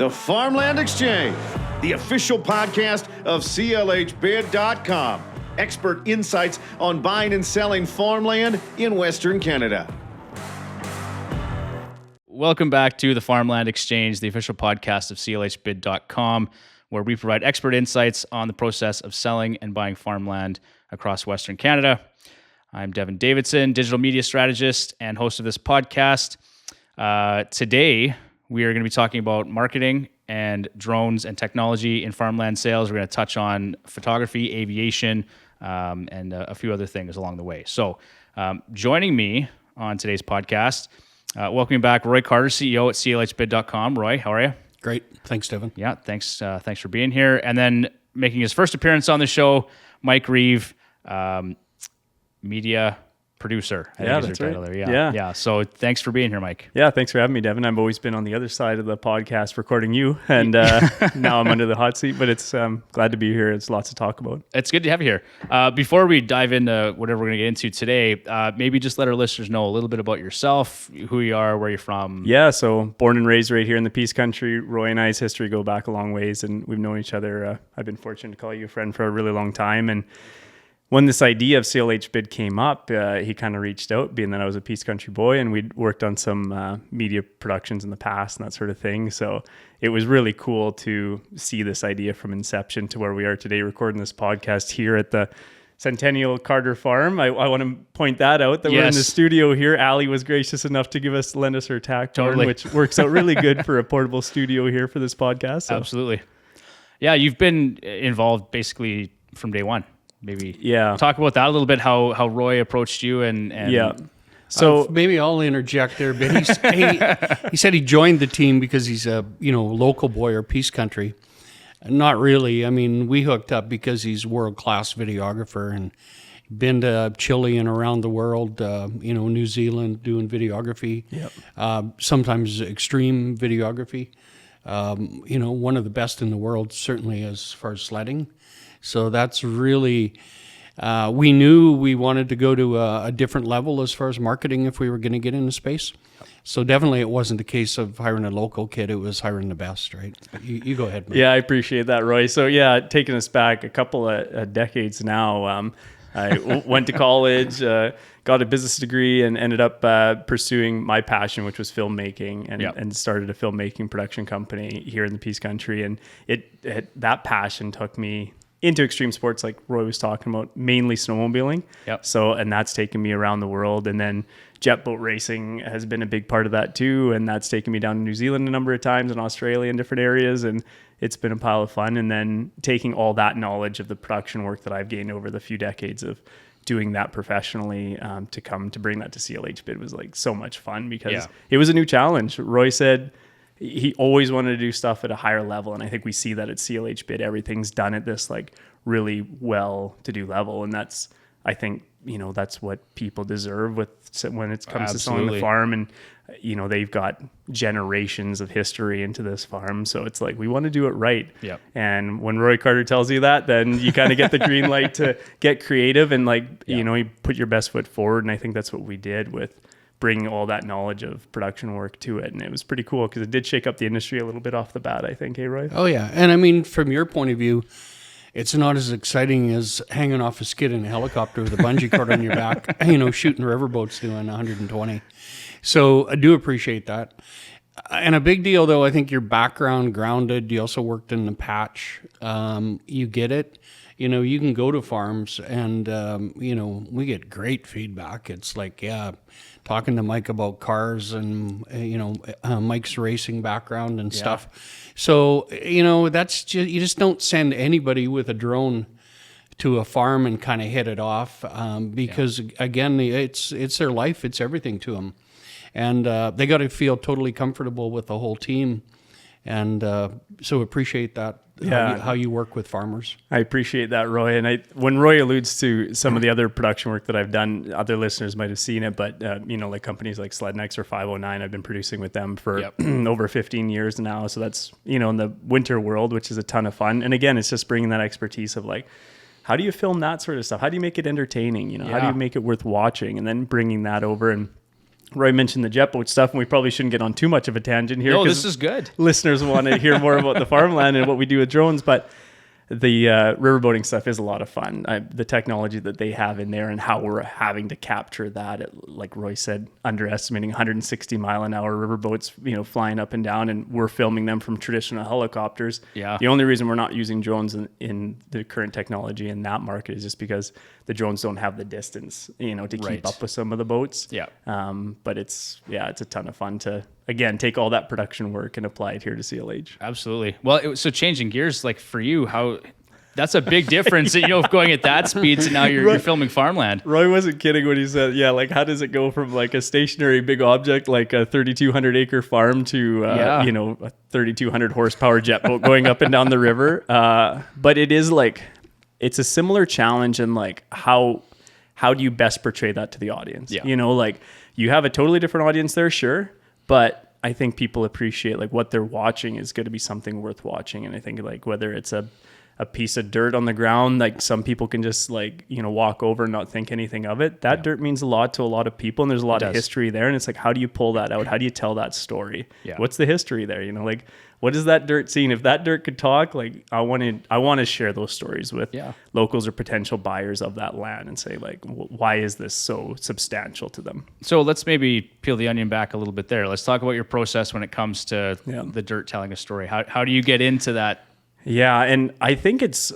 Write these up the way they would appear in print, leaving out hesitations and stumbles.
the Farmland Exchange, the official podcast of CLHbid.com. Expert insights on buying and selling farmland in Western Canada. Welcome back to the Farmland Exchange, the official podcast of CLHbid.com, where we provide expert insights on the process of selling and buying farmland across Western Canada. I'm Devon Davidson, digital media strategist and host of this podcast. Today, we are going to be talking about marketing and drones and technology in farmland sales. We're going to touch on photography, aviation, and a few other things along the way. So joining me on today's podcast, welcoming back Roy Carter, CEO at CLHbid.com. Roy, how are you? Great. Thanks, Devon. Yeah, thanks for being here. And then making his first appearance on the show, Mike Reeve, media producer. Yeah, that's right. There. Yeah. So thanks for being here, Mike. Yeah, thanks for having me, Devon. I've always been on the other side of the podcast recording you, and now I'm under the hot seat, but it's glad to be here. It's lots to talk about. It's good to have you here. Before we dive into whatever we're going to get into today, maybe just let our listeners know a little bit about yourself, who you are, where you're from. Yeah, so born and raised right here in the Peace Country. Roy and I's history go back a long ways, and we've known each other. I've been fortunate to call you a friend for a really long time, and when this idea of CLHbid came up, he kind of reached out, being that I was a Peace Country boy, and we'd worked on some media productions in the past and that sort of thing. So it was really cool to see this idea from inception to where we are today, recording this podcast here at the Centennial Carter Farm. I want to point that out, that we're in the studio here. Allie was gracious enough to lend us her tack horn, which works out really good for a portable studio here for this podcast. So. Absolutely. Yeah, you've been involved basically from day one. Maybe talk about that a little bit, how Roy approached you and So maybe I'll interject there, but he said he joined the team because he's a local boy or Peace Country. Not really. I mean, we hooked up because he's world-class videographer and been to Chile and around the world, New Zealand doing videography. Sometimes extreme videography. One of the best in the world, certainly as far as sledding. So that's really, we knew we wanted to go to a different level as far as marketing if we were going to get into space. So definitely it wasn't a case of hiring a local kid, it was hiring the best, right? You go ahead, Mike. Yeah, I appreciate that, Roy. So taking us back a couple of decades now, I went to college, got a business degree, and ended up pursuing my passion, which was filmmaking, and started a filmmaking production company here in the Peace Country. And that passion took me into extreme sports, like Roy was talking about, mainly snowmobiling. So, and that's taken me around the world. And then jet boat racing has been a big part of that too. And that's taken me down to New Zealand a number of times, and Australia in different areas. And it's been a pile of fun. And then taking all that knowledge of the production work that I've gained over the few decades of doing that professionally to bring that to CLHbid was like so much fun because it was a new challenge. Roy said he always wanted to do stuff at a higher level. And I think we see that at CLHbid, everything's done at this like really well-to-do level. And that's, I think, that's what people deserve when it comes to selling the farm. And, they've got generations of history into this farm. So it's like, we want to do it right. And when Roy Carter tells you that, then you kind of get the green light to get creative and you put your best foot forward. And I think that's what we did with bringing all that knowledge of production work to it. And it was pretty cool because it did shake up the industry a little bit off the bat, I think. Hey, Roy? Oh, yeah. And I mean, from your point of view, it's not as exciting as hanging off a skid in a helicopter with a bungee cord on your back, shooting riverboats doing 120. So I do appreciate that. And a big deal, though, I think your background grounded. You also worked in the patch. You get it. You can go to farms and, we get great feedback. It's like, talking to Mike about cars and, Mike's racing background and stuff. So, that's just, you just don't send anybody with a drone to a farm and kind of hit it off because, again, it's their life. It's everything to them. And they got to feel totally comfortable with the whole team. And so appreciate that. How you work with farmers. I appreciate that, Roy. And when Roy alludes to some of the other production work that I've done, other listeners might have seen it, but like companies like SledNex or 509, I've been producing with them for over 15 years now. So that's, in the winter world, which is a ton of fun. And again, it's just bringing that expertise of like, how do you film that sort of stuff? How do you make it entertaining? How do you make it worth watching? And then bringing that over and Roy mentioned the jet boat stuff, and we probably shouldn't get on too much of a tangent here. No, 'cause this is good. Listeners want to hear more about the farmland and what we do with drones, but the riverboating stuff is a lot of fun. The technology that they have in there and how we're having to capture that, like Roy said, underestimating 160 mile an hour riverboats, flying up and down, and we're filming them from traditional helicopters. Yeah. The only reason we're not using drones in the current technology in that market is just because the drones don't have the distance, to keep up with some of the boats. Yeah. But it's a ton of fun to, again, take all that production work and apply it here to CLH. Absolutely. Well, so changing gears, like for you, that's a big difference, going at that speed to now you're filming farmland. Roy wasn't kidding when he said, how does it go from like a stationary big object, like a 3,200 acre farm to, a 3,200 horsepower jet boat going up and down the river. But it is it's a similar challenge in like, how do you best portray that to the audience? Yeah. You have a totally different audience there, sure. But I think people appreciate like what they're watching is going to be something worth watching. And I think like whether it's a piece of dirt on the ground, like some people can just walk over and not think anything of it. That dirt means a lot to a lot of people, and there's a lot of history there. And it's like, how do you pull that out? How do you tell that story? Yeah. What's the history there? Like, what is that dirt scene? If that dirt could talk, like I want to share those stories with locals or potential buyers of that land and say like, why is this so substantial to them? So let's maybe peel the onion back a little bit there. Let's talk about your process when it comes to the dirt telling a story. How do you get into that? Yeah, and I think it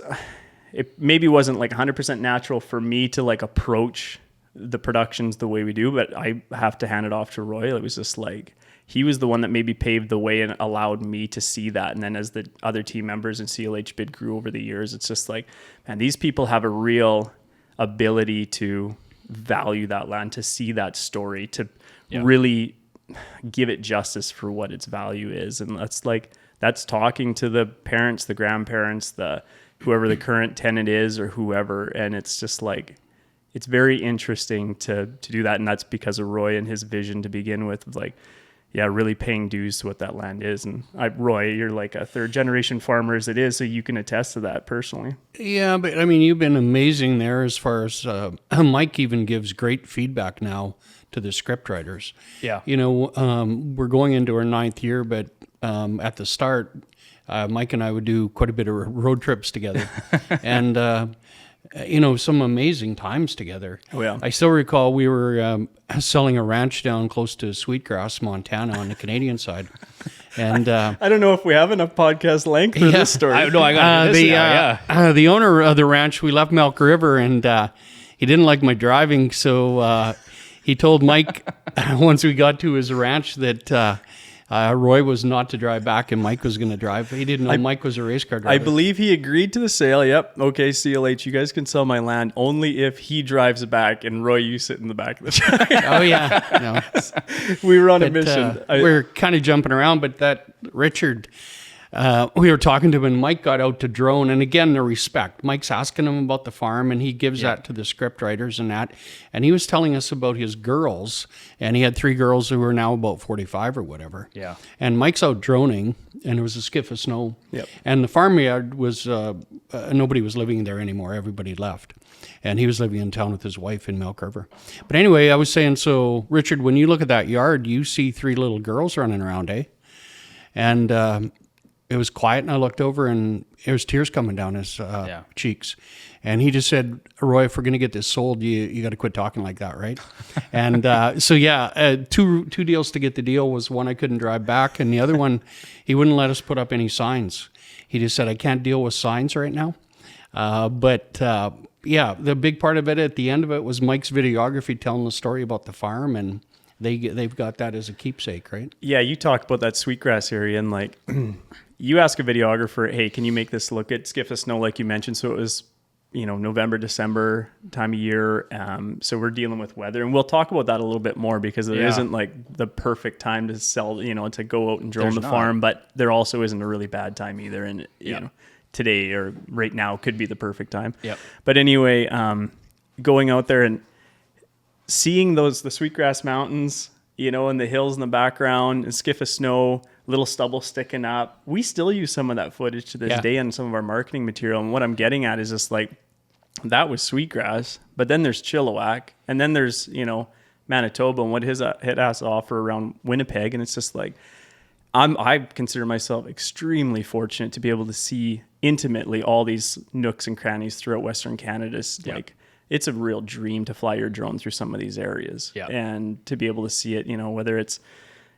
maybe wasn't like 100% natural for me to like approach the productions the way we do, but I have to hand it off to Roy. It was just like, he was the one that maybe paved the way and allowed me to see that. And then as the other team members in CLHbid grew over the years, it's just like, man, these people have a real ability to value that land, to see that story, to really give it justice for what its value is. And that's talking to the parents, the grandparents, whoever the current tenant is or whoever. And it's just like, it's very interesting to do that. And that's because of Roy and his vision to begin with, really paying dues to what that land is. And Roy, you're like a third generation farmer as it is, so you can attest to that personally. Yeah, but I mean, you've been amazing there as far as Mike even gives great feedback now to the script writers. Yeah. We're going into our 9th year, but at the start, Mike and I would do quite a bit of road trips together. And, some amazing times together. Oh, yeah. I still recall we were selling a ranch down close to Sweetgrass, Montana on the Canadian side. And I don't know if we have enough podcast length for this story. I got this. The owner of the ranch, we left Milk River, and he didn't like my driving, so he told Mike once we got to his ranch that Roy was not to drive back and Mike was going to drive. He didn't know Mike was a race car driver. I believe he agreed to the sale. Yep. Okay, CLH, you guys can sell my land only if he drives back and Roy, you sit in the back of the truck. Oh, yeah. No. We were on a mission. We're kind of jumping around, but that Richard, we were talking to him and Mike got out to drone. And again, the respect. Mike's asking him about the farm and he gives that to the script writers and that. And he was telling us about his girls. And he had 3 girls who were now about 45 or whatever. Yeah. And Mike's out droning and it was a skiff of snow. Yep. And the farmyard was, nobody was living there anymore. Everybody left. And he was living in town with his wife in Milk River. But anyway, I was saying, so Richard, when you look at that yard, you see 3 little girls running around, eh? And it was quiet, and I looked over, and there was tears coming down his cheeks. And he just said, Roy, if we're going to get this sold, you got to quit talking like that, right? And two deals to get the deal was one I couldn't drive back, and the other one, he wouldn't let us put up any signs. He just said, I can't deal with signs right now. The big part of it at the end of it was Mike's videography telling the story about the farm, and they've got that as a keepsake, right? Yeah, you talk about that Sweetgrass area, and like you ask a videographer, hey, can you make this look at skiff of snow like you mentioned? So it was, November, December time of year. So we're dealing with weather, and we'll talk about that a little bit more because there isn't like the perfect time to sell, to go out and drone the farm, but there also isn't a really bad time either. And today or right now could be the perfect time. Yep. But anyway, going out there and seeing the Sweetgrass Mountains, and the hills in the background, and skiff of snow, little stubble sticking up. We still use some of that footage to this day on some of our marketing material. And what I'm getting at is just like, that was Sweetgrass, but then there's Chilliwack, and then there's, Manitoba and what it has to offer around Winnipeg. And it's just like, I consider myself extremely fortunate to be able to see intimately all these nooks and crannies throughout Western Canada. Like, it's a real dream to fly your drone through some of these areas and to be able to see it, whether it's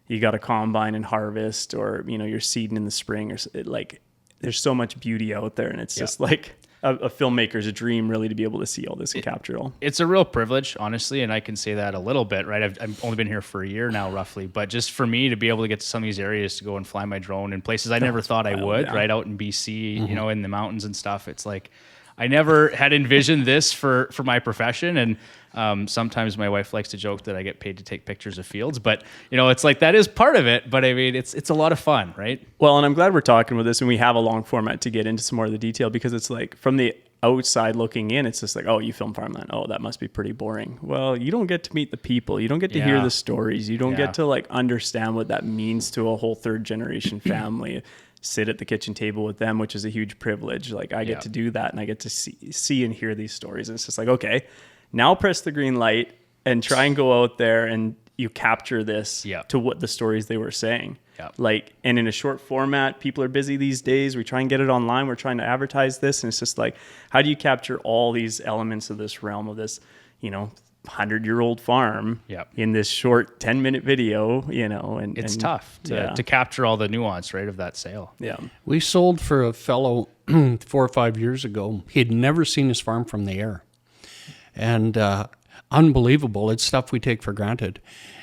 you got a combine and harvest or, you're seeding in the spring or like, there's so much beauty out there. And it's just like a filmmaker's dream really to be able to see all this and capture it all. It's a real privilege, honestly, and I can say that a little bit, right? I've only been here for a year now, roughly, but just for me to be able to get to some of these areas to go and fly my drone in places I never thought I would, right out in BC, in the mountains and stuff. It's like I never had envisioned this for my profession, and sometimes my wife likes to joke that I get paid to take pictures of fields, but it's like that is part of it. But I mean, it's a lot of fun, right? Well, and I'm glad we're talking about this, and we have a long format to get into some more of the detail, because it's like from the outside looking in, it's just like, oh, you film farmland. Oh, that must be pretty boring. Well, you don't get to meet the people. You don't get to hear the stories. You don't get to like understand what that means to a whole third generation family. Sit at the kitchen table with them, which is a huge privilege. Like I get to do that, and I get to see and hear these stories. And it's just like, okay, now press the green light and try and go out there and you capture this to what the stories they were saying. Like, and in a short format, people are busy these days. We try and get it online. We're trying to advertise this. And it's just like, how do you capture all these elements of this realm of this, 100-year-old farm in this short 10-minute video, and it's tough to capture all the nuance, right, of that sale. Yeah. We sold for a fellow 4 or 5 years ago. He'd never seen his farm from the air. And unbelievable. It's stuff we take for granted.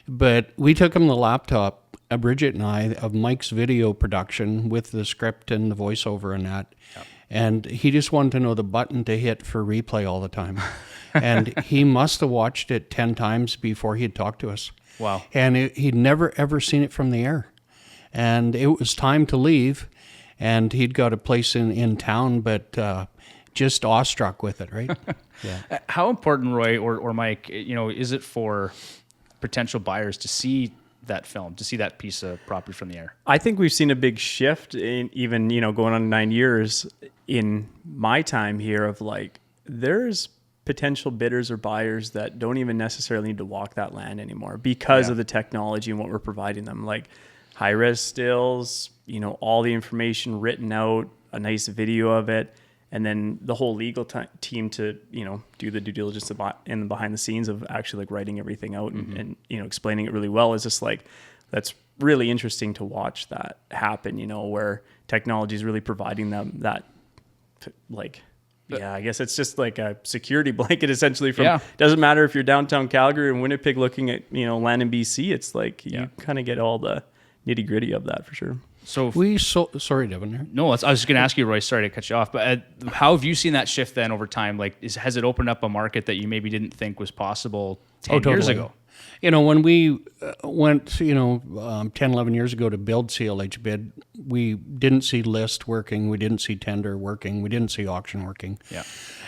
But we took him the laptop, Bridget and I, of Mike's video production with the script and the voiceover and that. And he just wanted to know the button to hit for replay all the time. And he must have watched it 10 times before he'd talked to us. Wow. And he'd never, ever seen it from the air. And it was time to leave. And he'd got a place in town, but just awestruck with it, right? How important, Roy or Mike, is it for potential buyers to see that film, to see that piece of property from the air? I think we've seen a big shift in even, going on 9 years in my time here of like, there's potential bidders or buyers that don't even necessarily need to walk that land anymore because of the technology and what we're providing them. Like high-res stills, all the information written out, a nice video of it, and then the whole legal team to, do the due diligence in the behind the scenes of actually like writing everything out and explaining it really well is just like, that's really interesting to watch that happen, where technology is really providing them that I guess it's just like a security blanket essentially from, doesn't matter if you're downtown Calgary and Winnipeg looking at, land in BC, it's like you kind of get all the nitty gritty of that for sure. So sorry, Devon. No, I was just going to ask you, Roy. Sorry to cut you off, but how have you seen that shift then over time? Like, has it opened up a market that you maybe didn't think was possible 10 years ago? When we went, 10, 11 years ago to build CLHbid, we didn't see list working. We didn't see tender working. We didn't see auction working.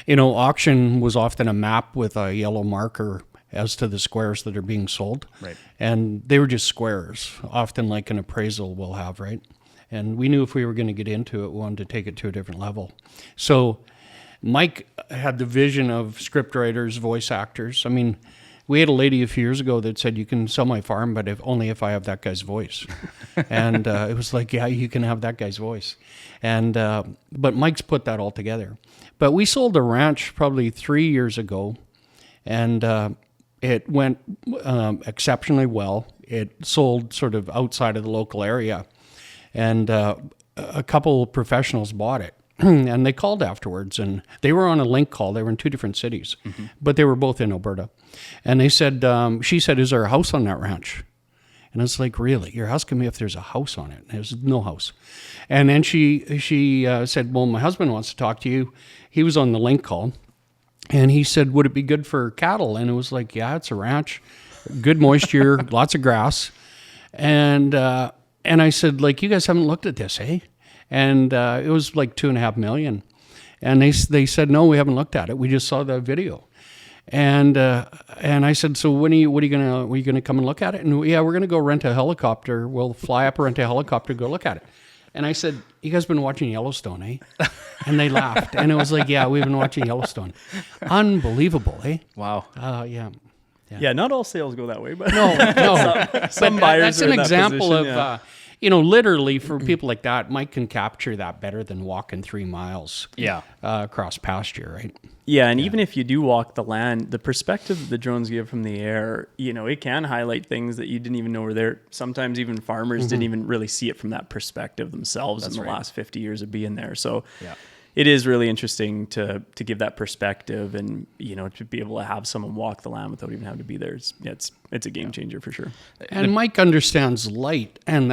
Auction was often a map with a yellow marker as to the squares that are being sold. Right. And they were just squares, often like an appraisal will have, right? And we knew if we were going to get into it, we wanted to take it to a different level. So Mike had the vision of scriptwriters, voice actors. I mean, we had a lady a few years ago that said, you can sell my farm, but only if I have that guy's voice. And it was like, yeah, you can have that guy's voice. And but Mike's put that all together. But we sold a ranch probably 3 years ago, and it went exceptionally well. It sold sort of outside of the local area. And a couple of professionals bought it. And they called afterwards, and they were on a link call. They were in two different cities, but they were both in Alberta. And they said, she said, is there a house on that ranch? And I was like, really? You're asking me if there's a house on it? And there's no house. And then she said, well, my husband wants to talk to you. He was on the link call. And he said, would it be good for cattle? And it was like, yeah, it's a ranch, good moisture, lots of grass. And I said, like, you guys haven't looked at this, eh? And it was like $2.5 million. And they said, no, we haven't looked at it. We just saw the video. And I said, so what are you gonna come and look at it? And yeah, we're gonna go rent a helicopter. We'll fly up, rent a helicopter, go look at it. And I said, you guys been watching Yellowstone, eh? And they laughed. And it was like, yeah, we've been watching Yellowstone. Unbelievable, eh? Wow. Yeah. Yeah, not all sales go that way, but No. some buyers That's are an in that example position, of, literally for people like that, Mike can capture that better than walking 3 miles across pasture, right? Yeah, and even if you do walk the land, the perspective that the drones give from the air, it can highlight things that you didn't even know were there. Sometimes even farmers didn't even really see it from that perspective themselves in the last 50 years of being there. So it is really interesting to give that perspective and, to be able to have someone walk the land without even having to be there. It's a game changer for sure. And Mike understands light, and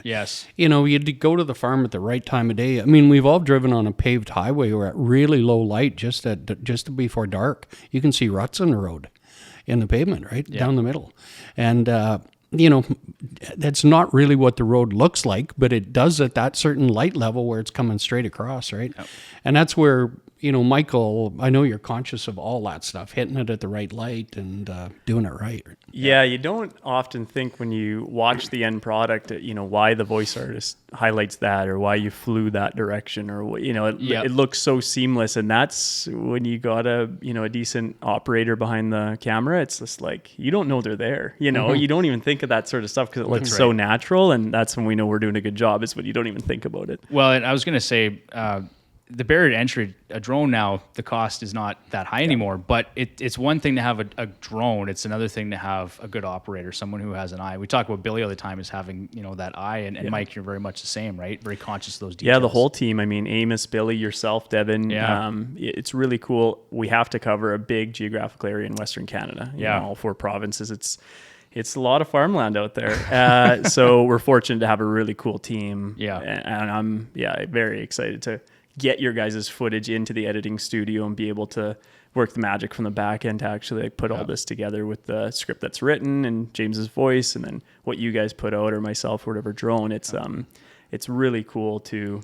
Yes. you had to go to the farm at the right time of day. I mean, we've all driven on a paved highway or at really low light, just before dark. You can see ruts in the road, in the pavement, right down the middle, and that's not really what the road looks like, but it does at that certain light level where it's coming straight across, right? Yep. And that's where, Michael, I know you're conscious of all that stuff, hitting it at the right light and doing it right. Yeah, you don't often think when you watch the end product, why the voice artist highlights that or why you flew that direction or, it looks so seamless. And that's when you got a decent operator behind the camera. It's just like, you don't know they're there. You don't even think of that sort of stuff because it looks so natural. And that's when we know we're doing a good job, is when you don't even think about it. Well, and I was going to say, the barrier to entry, a drone now, the cost is not that high anymore, but it's one thing to have a drone. It's another thing to have a good operator, someone who has an eye. We talk about Billy all the time as having, that eye, and Mike, you're very much the same, right? Very conscious of those details. Yeah, the whole team. I mean, Amos, Billy, yourself, Devon. Yeah. It's really cool. We have to cover a big geographical area in Western Canada. All 4 provinces. It's a lot of farmland out there. So we're fortunate to have a really cool team. Yeah. And I'm very excited to get your guys' footage into the editing studio and be able to work the magic from the back end to actually put all this together with the script that's written and James's voice, and then what you guys put out, or myself, or whatever drone. It's really cool to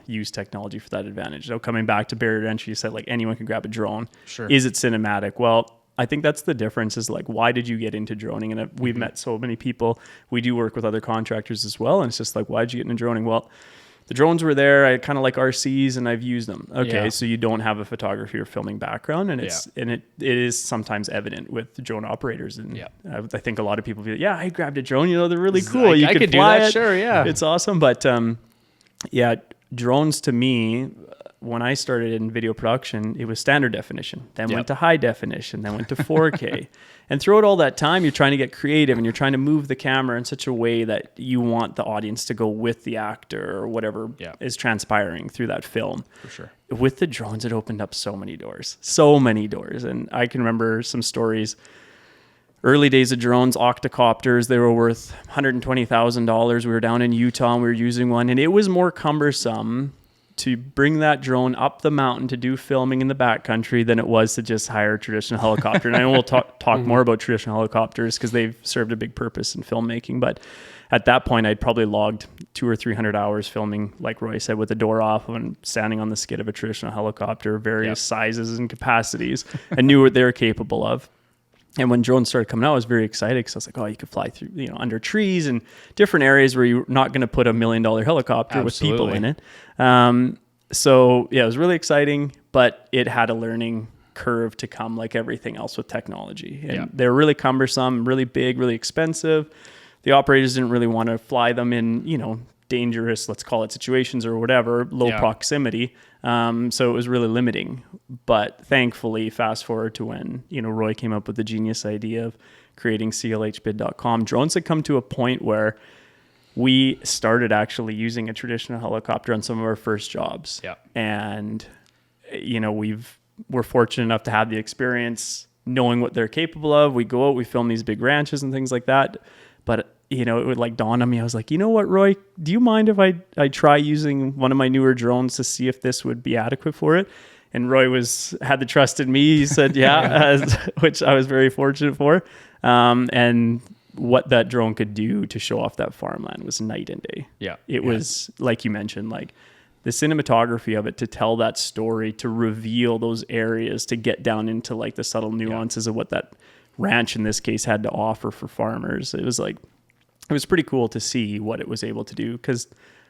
use technology for that advantage. So coming back to barrier to entry, you said like anyone can grab a drone. Sure. Is it cinematic? Well, I think that's the difference, is like, why did you get into droning? And we've met so many people. We do work with other contractors as well. And it's just like, why did you get into droning? Well, the drones were there. I kind of like RCs and I've used them. Okay. So you don't have a photography or filming background, and it is sometimes evident with drone operators. And I think a lot of people feel, I grabbed a drone, they're really cool. You could fly do that. Sure. Yeah. It's awesome. But, drones to me, when I started in video production, it was standard definition, then went to high definition, then went to 4K. And throughout all that time, you're trying to get creative and you're trying to move the camera in such a way that you want the audience to go with the actor or whatever is transpiring through that film. For sure. With the drones, it opened up so many doors. And I can remember some stories. Early days of drones, octocopters, they were worth $120,000. We were down in Utah and we were using one, and it was more cumbersome to bring that drone up the mountain to do filming in the backcountry than it was to just hire a traditional helicopter. And I know we'll talk more about traditional helicopters because they've served a big purpose in filmmaking. But at that point, I'd probably logged 200 or 300 hours filming, like Roy said, with the door off and standing on the skid of a traditional helicopter, various sizes and capacities, and knew what they were capable of. And when drones started coming out, I was very excited because I was like, you could fly through, under trees and different areas where you're not going to put $1 million helicopter with people in it. So it was really exciting, but it had a learning curve to come, like everything else with technology. And they're really cumbersome, really big, really expensive. The operators didn't really want to fly them in, dangerous, let's call it, situations or whatever, low proximity. So it was really limiting. But thankfully, fast forward to when, Roy came up with the genius idea of creating CLHbid.com, drones had come to a point where we started actually using a traditional helicopter on some of our first jobs. Yeah. And, we're fortunate enough to have the experience knowing what they're capable of. We go out, we film these big ranches and things like that. But it would dawn on me. I was like, you know what, Roy, do you mind if I try using one of my newer drones to see if this would be adequate for it? And Roy had the trust in me. He said, which I was very fortunate for. And what that drone could do to show off that farmland was night and day. Yeah. It was, like you mentioned, like the cinematography of it, to tell that story, to reveal those areas, to get down into like the subtle nuances of what that ranch in this case had to offer for farmers. It was pretty cool to see what it was able to do, because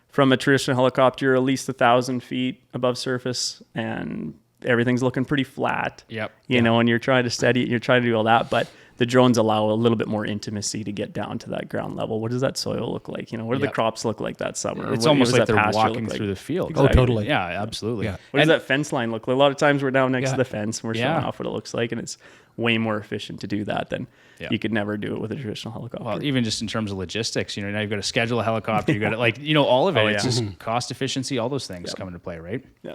from a traditional helicopter, at least 1,000 feet above surface, and everything's looking pretty flat. Yep. You know, and you're trying to steady it, you're trying to do all that, but the drones allow a little bit more intimacy to get down to that ground level. What does that soil look like? You know, what do the crops look like that summer? It's What almost does like that they're pasture walking look like? through the field. Oh, totally. Yeah, absolutely. Yeah. What does that fence line look like? A lot of times we're down next to Yeah. the fence and we're showing off what it looks like, and it's way more efficient to do that than you could never do it with a traditional helicopter. Well, even just in terms of logistics, you know, now you've got to schedule a helicopter, you've got to, like, you know, all of it. It's just cost efficiency, all those things come into play, right? Yeah.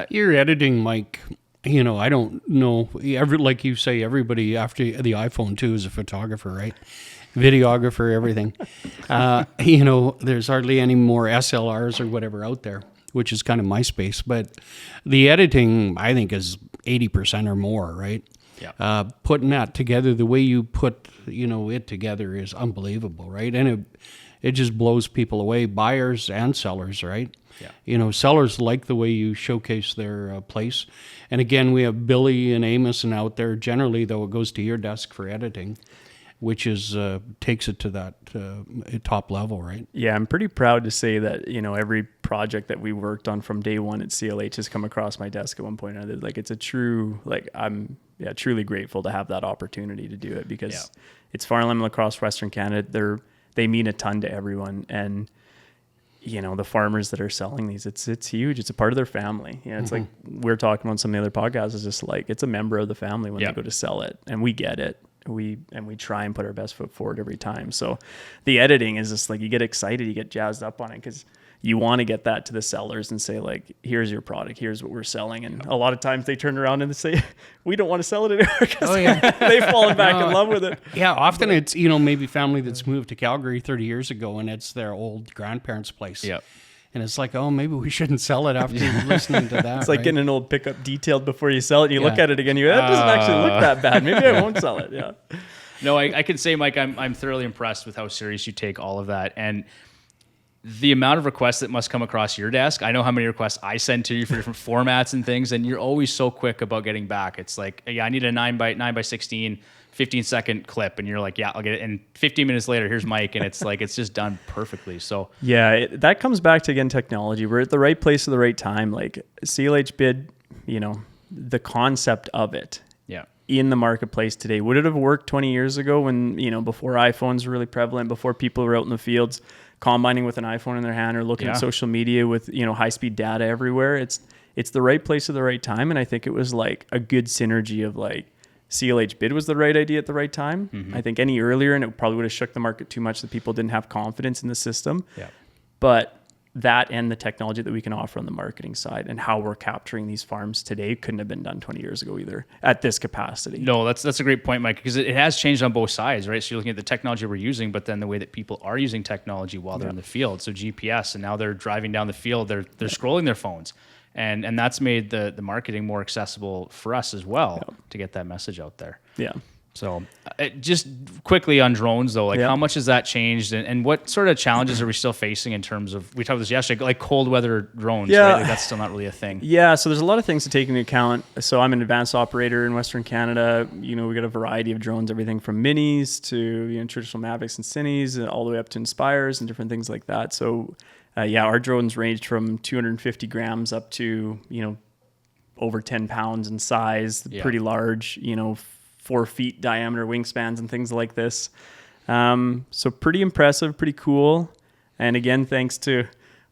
Your editing, Mike, you know, I don't know. Like you say, everybody after the iPhone 2 is a photographer, right? Videographer, everything. You know, there's hardly any more SLRs or whatever out there, which is kind of my space. But the editing, I think, is 80% or more, right? Yeah. Putting that together, the way you put, you know, it together is unbelievable, right? And it just blows people away, buyers and sellers, right? Yeah. You know, sellers like the way you showcase their place. And again, we have Billy and Amos and out there. Generally, though, it goes to your desk for editing, which is takes it to that top level, right? Yeah, I'm pretty proud to say that, you know, every project that we worked on from day one at CLH has come across my desk at one point or another. Like, it's a true, like, I'm truly grateful to have that opportunity to do it, because it's Farmland across Western Canada. They mean a ton to everyone. And, you know, the farmers that are selling these, it's huge. It's a part of their family. You know, it's like we're talking about some of the other podcasts. It's just like, it's a member of the family when they go to sell it, and we get it. We try and put our best foot forward every time. So the editing is just like, you get excited, you get jazzed up on it, because you want to get that to the sellers and say, like, here's your product, here's what we're selling. And a lot of times they turn around and they say, we don't want to sell it anymore, because they've fallen back in love with it. Yeah, often it's, you know, maybe family that's moved to Calgary 30 years ago and it's their old grandparents' place. Yeah. And it's like, oh, maybe we shouldn't sell it after listening to that. It's like right? getting an old pickup detailed before you sell it, and you look at it again, you go, that doesn't actually look that bad. Maybe I won't sell it. Yeah. No, I can say, Mike, I'm thoroughly impressed with how serious you take all of that. And the amount of requests that must come across your desk. I know how many requests I send to you for different formats and things, and you're always so quick about getting back. It's like, yeah, I need a 9x16, 15-second clip, and you're like, yeah, I'll get it. And 15 minutes later, here's Mike, and it's like, it's just done perfectly. So yeah, that comes back to, again, technology. We're at the right place at the right time. Like CLHbid, you know, the concept of it in the marketplace today. Would it have worked 20 years ago when, you know, before iPhones were really prevalent, before people were out in the fields combining with an iPhone in their hand or looking at social media with, you know, high-speed data everywhere? It's the right place at the right time. And I think it was like a good synergy of, like, CLHbid was the right idea at the right time. Mm-hmm. I think any earlier, and it probably would have shook the market too much, that people didn't have confidence in the system. Yeah. But that and the technology that we can offer on the marketing side and how we're capturing these farms today couldn't have been done 20 years ago either at this capacity. No, that's a great point, Mike, because it has changed on both sides, right? So you're looking at the technology we're using, but then the way that people are using technology while they're in the field. So GPS, and now they're driving down the field, they're scrolling their phones. And that's made the marketing more accessible for us as well to get that message out there. Yeah. So just quickly on drones, though, like how much has that changed, and what sort of challenges are we still facing in terms of, we talked about this yesterday, like cold weather drones, right? Like that's still not really a thing. Yeah, so there's a lot of things to take into account. So I'm an advanced operator in Western Canada. You know, we got a variety of drones, everything from minis to, you know, traditional Mavics and Cinis, and all the way up to Inspires and different things like that. So our drones ranged from 250 grams up to, you know, over 10 pounds in size, pretty large, you know, 4 feet diameter wingspans and things like this. So pretty impressive, pretty cool. And again, thanks to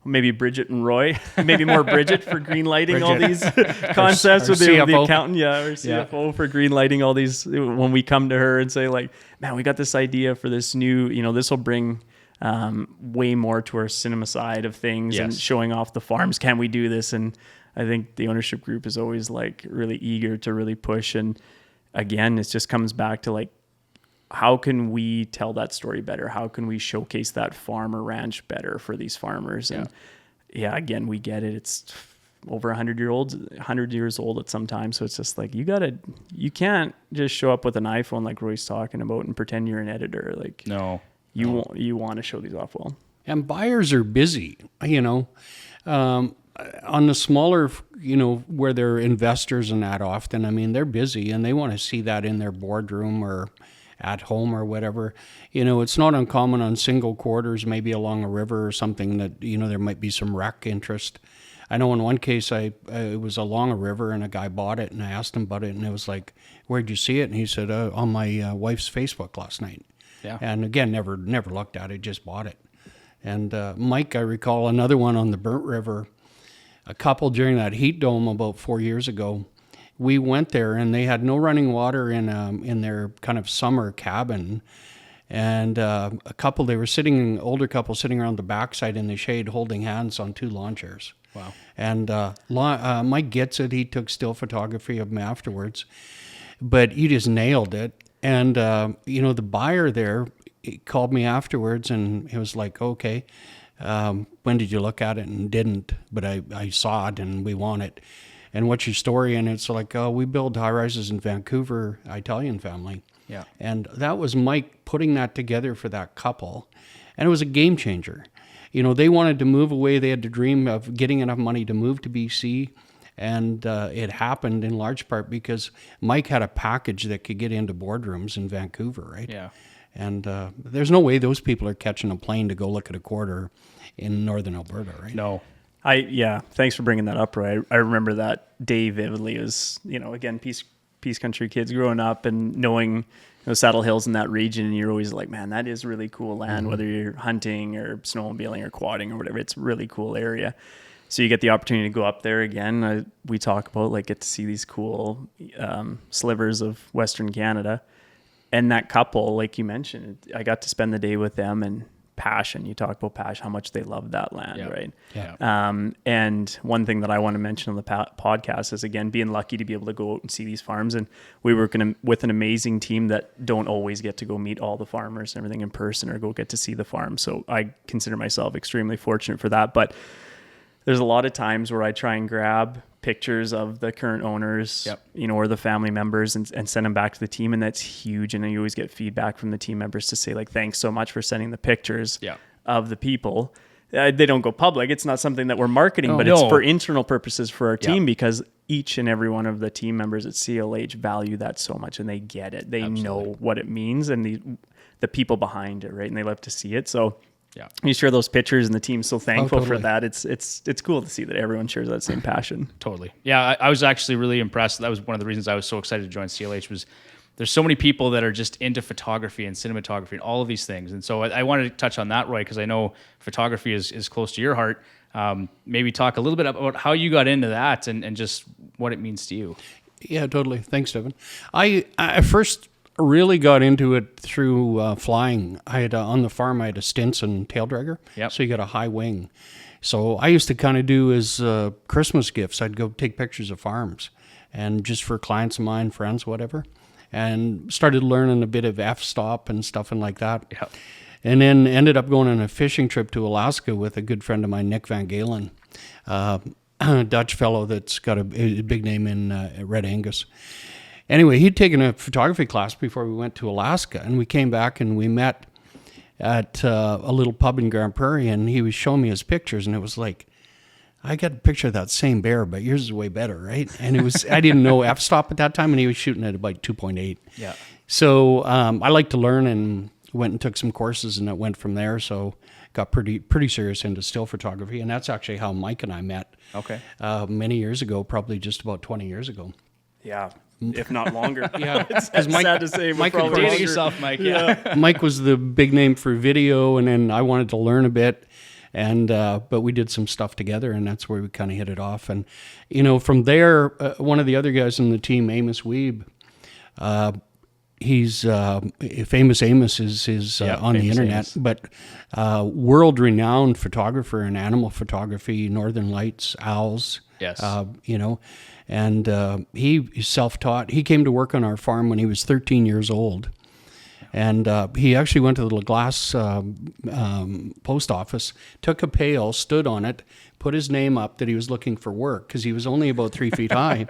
maybe Bridget and Roy, maybe more Bridget for green lighting all these concepts with the accountant, our CFO for green lighting all these, when we come to her and say, like, man, we got this idea for this new, you know, this will bring way more to our cinema side of things and showing off the farms. Can we do this? And I think the ownership group is always, like, really eager to really push. And again, it just comes back to, like, how can we tell that story better? How can we showcase that farm or ranch better for these farmers? And again, we get it. It's over 100 years old at some time. So it's just like, you can't just show up with an iPhone like Roy's talking about and pretend you're an editor. Like, you want to show these off well. And buyers are busy, you know, on the smaller, you know, where they're investors and that often, I mean, they're busy and they want to see that in their boardroom or at home or whatever. It's not uncommon on single quarters, maybe along a river or something, that there might be some wreck interest. I know in one case, it was along a river, and a guy bought it, and I asked him about it, and it was like, "Where'd you see it?" And he said, "On my wife's Facebook last night." Yeah. And again, never looked at it, just bought it. And Mike, I recall another one on the Burnt River. A couple during that heat dome about 4 years ago, we went there, and they had no running water in their kind of summer cabin. And older couple sitting around the backside in the shade, holding hands on 2 lawn chairs. Wow. And Mike gets it. He took still photography of him afterwards, but he just nailed it. And the buyer there called me afterwards, and he was like, "Okay, when did you look at it?" And didn't, but I saw it, and we want it. And what's your story? And it's like, we build high rises in Vancouver, Italian family. Yeah. And that was Mike putting that together for that couple, and it was a game changer. They wanted to move away. They had to dream of getting enough money to move to BC. And it happened in large part because Mike had a package that could get into boardrooms in Vancouver, right? Yeah. And there's no way those people are catching a plane to go look at a quarter in northern Alberta, right? No. Thanks for bringing that up, Roy. I remember that day vividly. It was, again, Peace Country kids growing up and knowing Saddle Hills in that region, and you're always like, man, that is really cool land, whether you're hunting or snowmobiling or quadding or whatever. It's a really cool area. So you get the opportunity to go up there again. We talk about get to see these cool slivers of Western Canada. And that couple, like you mentioned, I got to spend the day with them, and passion. You talk about passion, how much they love that land, right? Yeah. And one thing that I want to mention on the podcast is, again, being lucky to be able to go out and see these farms. And we work with an amazing team that don't always get to go meet all the farmers and everything in person or go get to see the farm. So I consider myself extremely fortunate for that. But there's a lot of times where I try and grab pictures of the current owners, or the family members and send them back to the team. And that's huge. And then you always get feedback from the team members to say, like, thanks so much for sending the pictures of the people. They don't go public. It's not something that we're marketing, but it's for internal purposes for our team, because each and every one of the team members at CLH value that so much, and they get it. They know what it means, and the people behind it, right? And they love to see it. So you share those pictures, and the team's so thankful for that. It's cool to see that everyone shares that same passion. Totally. Yeah, I was actually really impressed. That was one of the reasons I was so excited to join CLH. Was there's so many people that are just into photography and cinematography and all of these things. And so I wanted to touch on that, Roy, because I know photography is close to your heart. Maybe talk a little bit about how you got into that and just what it means to you. Yeah, totally. Thanks, Devon. I first really got into it through flying. I had on the farm, I had a Stinson tail dragger. Yep. So you got a high wing. So I used to kind of do as Christmas gifts. I'd go take pictures of farms, and just for clients of mine, friends, whatever. And started learning a bit of f-stop and stuff and like that. Yep. And then ended up going on a fishing trip to Alaska with a good friend of mine, Nick Van Galen, a Dutch fellow that's got a big name in Red Angus. Anyway, he'd taken a photography class before we went to Alaska, and we came back and we met at a little pub in Grand Prairie, and he was showing me his pictures, and it was like, I got a picture of that same bear, but yours is way better, right? And it was, I didn't know f-stop at that time, and he was shooting at about 2.8. Yeah. So I like to learn, and went and took some courses, and it went from there. So got pretty serious into still photography, and that's actually how Mike and I met. Okay. Many years ago, probably just about 20 years ago. Yeah, if not longer. Yeah, it's sad to say. Mike probably dating longer. Yourself, Mike. Yeah. Mike was the big name for video, and then I wanted to learn a bit, and but we did some stuff together, and that's where we kind of hit it off. And from there, one of the other guys in the team, Amos Weeb, he's famous. Amos is on the internet, Amos. But world-renowned photographer in animal photography, northern lights, owls. Yes. And he self-taught. He came to work on our farm when he was 13 years old. And he actually went to the La Glace post office, took a pail, stood on it, put his name up that he was looking for work because he was only about 3 feet high.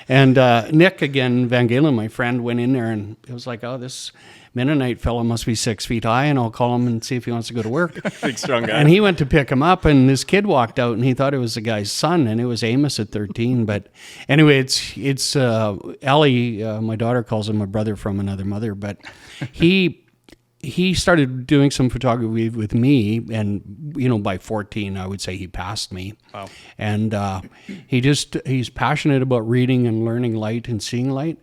And Nick, again, Van Galen, my friend, went in there and it was like, oh, this Mennonite fellow must be 6 feet high, and I'll call him and see if he wants to go to work. Big, strong guy. And he went to pick him up, and this kid walked out, and he thought it was the guy's son, and it was Amos at 13. But anyway, it's Ellie, my daughter calls him a brother from another mother, but he started doing some photography with me, and by 14, I would say he passed me. Wow. And he's passionate about reading and learning light and seeing light.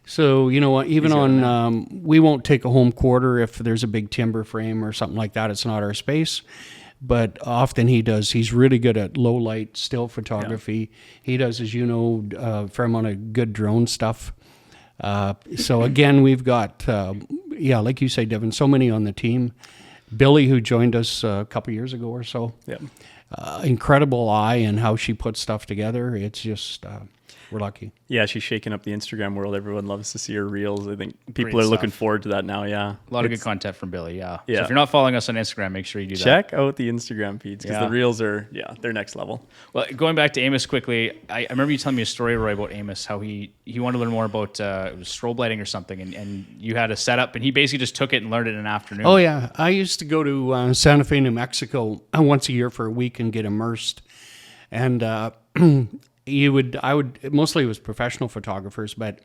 So, even on, we won't take a home quarter if there's a big timber frame or something like that. It's not our space. But often he's really good at low light, still photography. Yeah. He does, as you know, a fair amount of good drone stuff. So again, we've got, like you say, Devon, so many on the team. Billy, who joined us a couple years ago or so. Yeah. Incredible eye and how she puts stuff together. It's just... we're lucky. Yeah, she's shaking up the Instagram world. Everyone loves to see her reels. I think people Great are stuff. Looking forward to that now, yeah. A lot of good content from Billy, yeah. Yeah. So if you're not following us on Instagram, make sure you do that. Check out the Instagram feeds because Yeah. the reels are, they're next level. Well, going back to Amos quickly, I remember you telling me a story, Roy, about Amos, how he wanted to learn more about it was strobe lighting or something, and you had a setup, and he basically just took it and learned it in an afternoon. Oh, yeah. I used to go to Santa Fe, New Mexico once a year for a week and get immersed. And I would mostly it was professional photographers, but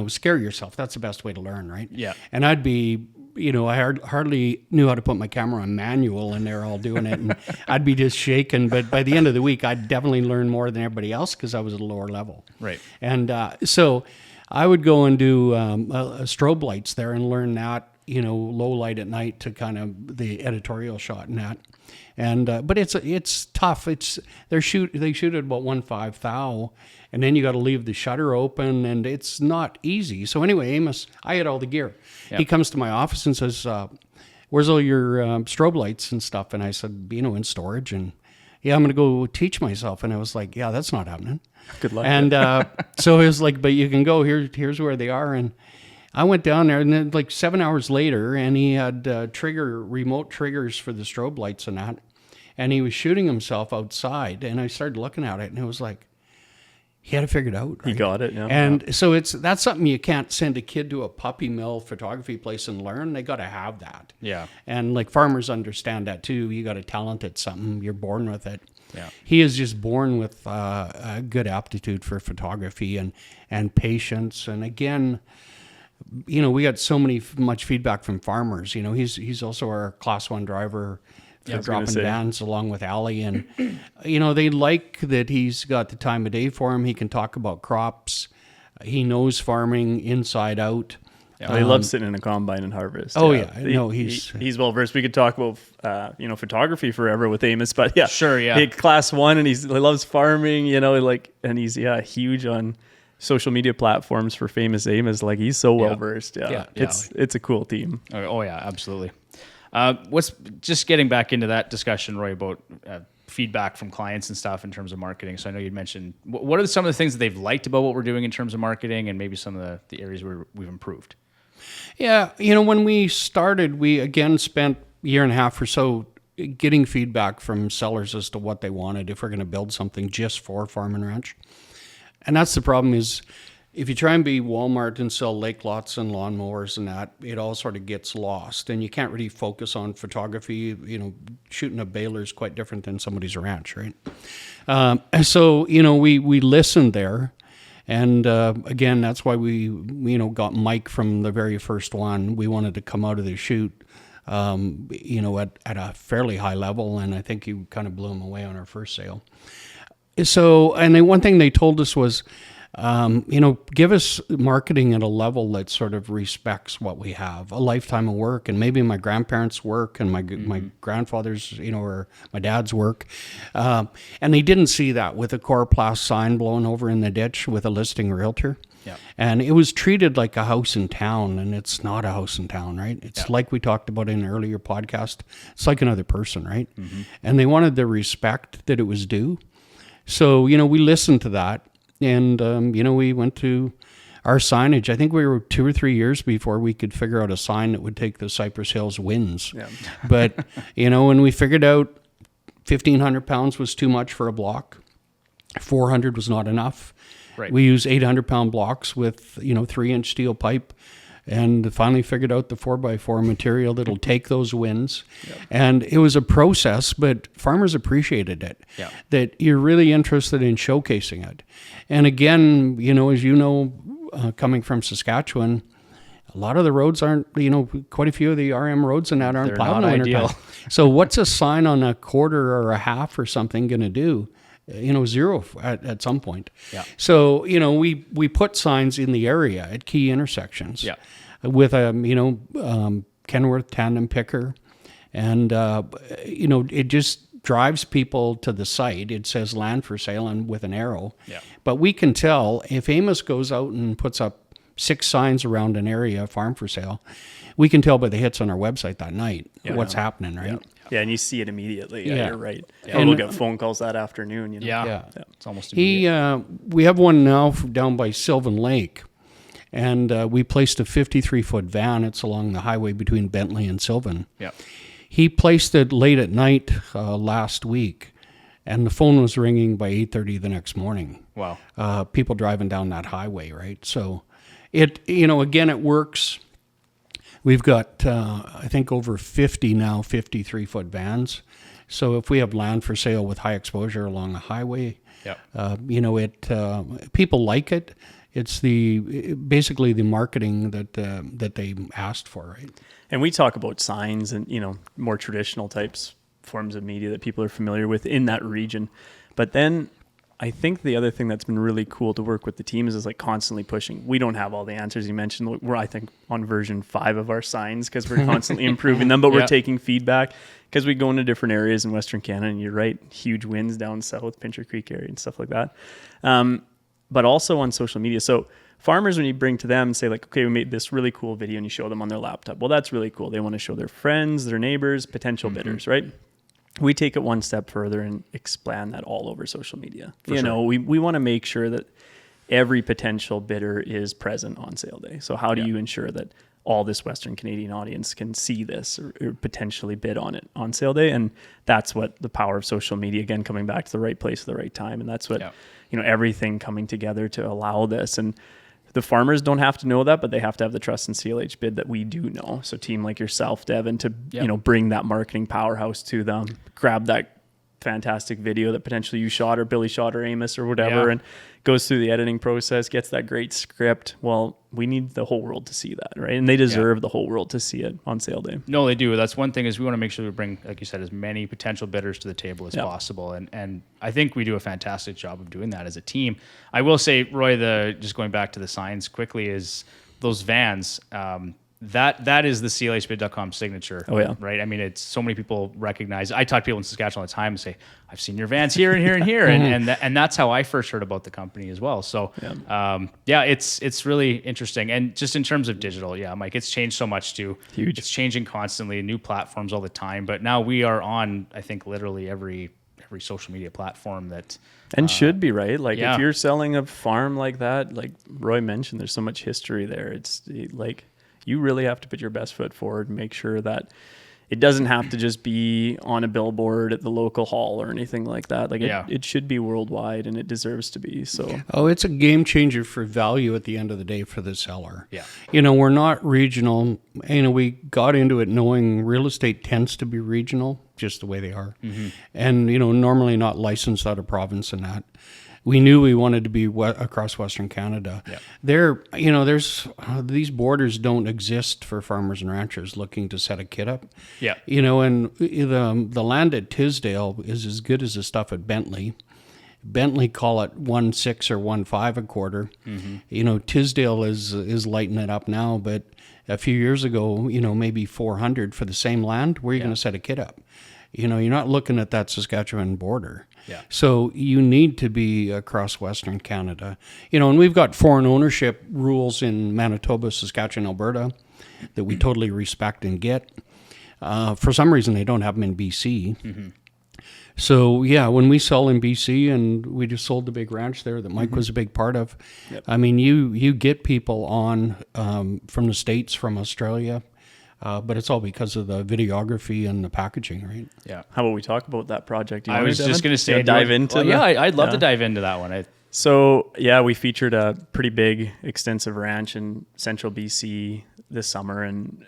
scare yourself. That's the best way to learn, right? Yeah. And I'd be, I hardly knew how to put my camera on manual, and they're all doing it, and I'd be just shaking. But by the end of the week, I'd definitely learn more than everybody else because I was at a lower level. Right. And so I would go and do strobe lights there and learn that, low light at night to kind of the editorial shot and that. And but it's tough. They shoot at about 1.5 thou, and then you got to leave the shutter open, and it's not easy. So anyway, Amos, I had all the gear. Yep. He comes to my office and says, "Where's all your strobe lights and stuff?" And I said, in storage. And yeah, I'm going to go teach myself. And I was like, yeah, that's not happening. Good luck. And so it was like, but you can go here. Here's where they are. And I went down there, and then like 7 hours later, and he had remote triggers for the strobe lights and that. And he was shooting himself outside, and I started looking at it, and it was like, he had it figured out. Right? He got it, yeah. And so that's something you can't send a kid to a puppy mill photography place and learn. They got to have that. Yeah. And like farmers understand that too. You got a talent at something, you're born with it. Yeah. He is just born with a good aptitude for photography and patience. And again, we got so much feedback from farmers. He's also our class 1 driver for dropping vans along with Allie. And, they like that he's got the time of day for him. He can talk about crops. He knows farming inside out. Yeah, he loves sitting in a combine and harvest. Oh, yeah. No, he's well versed. We could talk about, photography forever with Amos, but yeah. Sure, yeah. He class 1 and he loves farming, and he's, huge on social media platforms for famous Amos. Like he's so well versed. Yeah. It's a cool team. Oh yeah, absolutely. What's just getting back into that discussion, Roy, about feedback from clients and stuff in terms of marketing. So I know you'd mentioned what are some of the things that they've liked about what we're doing in terms of marketing, and maybe some of the areas where we've improved. Yeah, when we started, we again spent a year and a half or so getting feedback from sellers as to what they wanted if we're going to build something just for farm and ranch. And that's the problem is if you try and be Walmart and sell lake lots and lawnmowers and that, it all sort of gets lost. And you can't really focus on photography. Shooting a baler is quite different than somebody's ranch, right? So, we listened there. And again, that's why we got Mike from the very first one. We wanted to come out of the shoot, at a fairly high level. And I think he kind of blew him away on our first sale. So, and then one thing they told us was, give us marketing at a level that sort of respects what we have, a lifetime of work, and maybe my grandparents' work and my grandfather's, or my dad's work. And they didn't see that with a Coroplast sign blown over in the ditch with a listing realtor. Yeah. And it was treated like a house in town, and it's not a house in town, right? It's like we talked about in an earlier podcast. It's like another person, right? Mm-hmm. And they wanted the respect that it was due. So, we listened to that, and, we went to our signage. I think we were 2 or 3 years before we could figure out a sign that would take the Cypress Hills winds. Yeah. But, when we figured out 1,500 pounds was too much for a block. 400 was not enough. Right. We use 800-pound blocks with 3-inch steel pipe, and finally figured out the 4x4 material that'll take those winds. Yep. And it was a process, but farmers appreciated it. Yep. That you're really interested in showcasing it. And again, as coming from Saskatchewan, a lot of the roads aren't, quite a few of the RM roads and that aren't plowed in the wintertime. So what's a sign on a quarter or a half or something going to do? Zero at some point. Yeah. So, we put signs in the area at key intersections. Yeah. With a, Kenworth tandem picker. And, it just drives people to the site. It says land for sale and with an arrow. Yeah. But we can tell if Amos goes out and puts up 6 signs around an area, farm for sale, we can tell by the hits on our website that night what's happening, right? Yeah, and you see it immediately. Yeah, you're right. Yeah. Or we'll get phone calls that afternoon. Yeah. It's almost immediate. We have one now down by Sylvan Lake, and we placed a 53-foot van. It's along the highway between Bentley and Sylvan. Yeah. He placed it late at night last week, and the phone was ringing by 8:30 the next morning. Wow. People driving down that highway, right? So it, again, it works. We've got, I think, over 50 now 53-foot vans. So if we have land for sale with high exposure along a highway, people like it. It's basically the marketing that they asked for, right? And we talk about signs and, more traditional forms of media that people are familiar with in that region. But then I think the other thing that's been really cool to work with the teams is like constantly pushing. We don't have all the answers you mentioned. We're, I think, on version 5 of our signs because we're constantly improving them, but we're taking feedback because we go into different areas in Western Canada, and you're right, huge winds down south, Pincher Creek area and stuff like that. But also on social media. So farmers, when you bring to them and say like, okay, we made this really cool video, and you show them on their laptop. Well, that's really cool. They want to show their friends, their neighbors, potential bidders, right? We take it one step further and expand that all over social media. We want to make sure that every potential bidder is present on sale day. So how do you ensure that all this Western Canadian audience can see this or potentially bid on it on sale day? And that's what the power of social media, again, coming back to the right place at the right time. And that's what, everything coming together to allow this. And the farmers don't have to know that, but they have to have the trust in CLHbid that we do know. So team like yourself, Devon, to bring that marketing powerhouse to them, grab that fantastic video that potentially you shot or Billy shot or Amos or whatever, and goes through the editing process, gets that great script. Well, we need the whole world to see that, right? And they deserve the whole world to see it on sale day. No, they do. That's one thing is we want to make sure we bring, like you said, as many potential bidders to the table as possible. And I think we do a fantastic job of doing that as a team. I will say, Roy, just going back to the signs quickly, is those vans, that is the CLHbid.com signature. Oh, yeah. Right? I mean, it's so many people recognize. I talk to people in Saskatchewan all the time and say, I've seen your vans here and here and here. and that's how I first heard about the company as well. So, it's really interesting. And just in terms of digital, Mike, it's changed so much too. Huge. It's changing constantly, new platforms all the time. But now we are on, I think, literally every social media platform that... And should be, right? Like if you're selling a farm like that, like Roy mentioned, there's so much history there. It's like... You really have to put your best foot forward and make sure that it doesn't have to just be on a billboard at the local hall or anything like that. Like it should be worldwide, and it deserves to be. So, it's a game changer for value at the end of the day for the seller. Yeah. We're not regional. We got into it knowing real estate tends to be regional, just the way they are. And, normally not licensed out of province and that. We knew we wanted to be across Western Canada. Yeah. There's these borders don't exist for farmers and ranchers looking to set a kit up. Yeah. And the land at Tisdale is as good as the stuff at Bentley. Bentley call it 1.6 or 1.5 a quarter. Tisdale is lighting it up now, but a few years ago, maybe 400 for the same land. Where are you going to set a kit up? You're not looking at that Saskatchewan border. Yeah. So you need to be across Western Canada. And we've got foreign ownership rules in Manitoba, Saskatchewan, Alberta that we totally respect and get. For some reason, they don't have them in BC. So, when we sell in BC, and we just sold the big ranch there that Mike was a big part of, I mean, you get people on from the States, from Australia, But it's all because of the videography and the packaging, right? Yeah. How about we talk about that project? Do you I want was to, just Devon? going to say, dive into. I'd love to dive into that one. So yeah, we featured a pretty big, extensive ranch in central BC this summer, and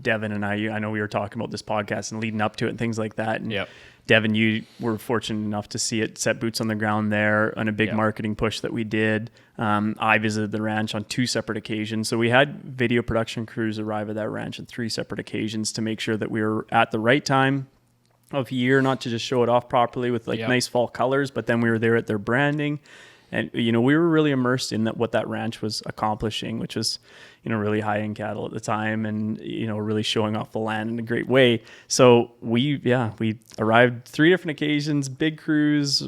Devon and I know we were talking about this podcast and leading up to it and things like that. And Yep. Devon, you were fortunate enough to see it, set boots on the ground there on a big marketing push that we did. I visited the ranch on 2 separate occasions. So we had video production crews arrive at that ranch on 3 separate occasions to make sure that we were at the right time of year, not to just show it off properly with nice fall colors, but then we were there at their branding. And, we were really immersed in what that ranch was accomplishing, which was, really high-end cattle at the time and, really showing off the land in a great way. So we arrived 3 different occasions, big crews,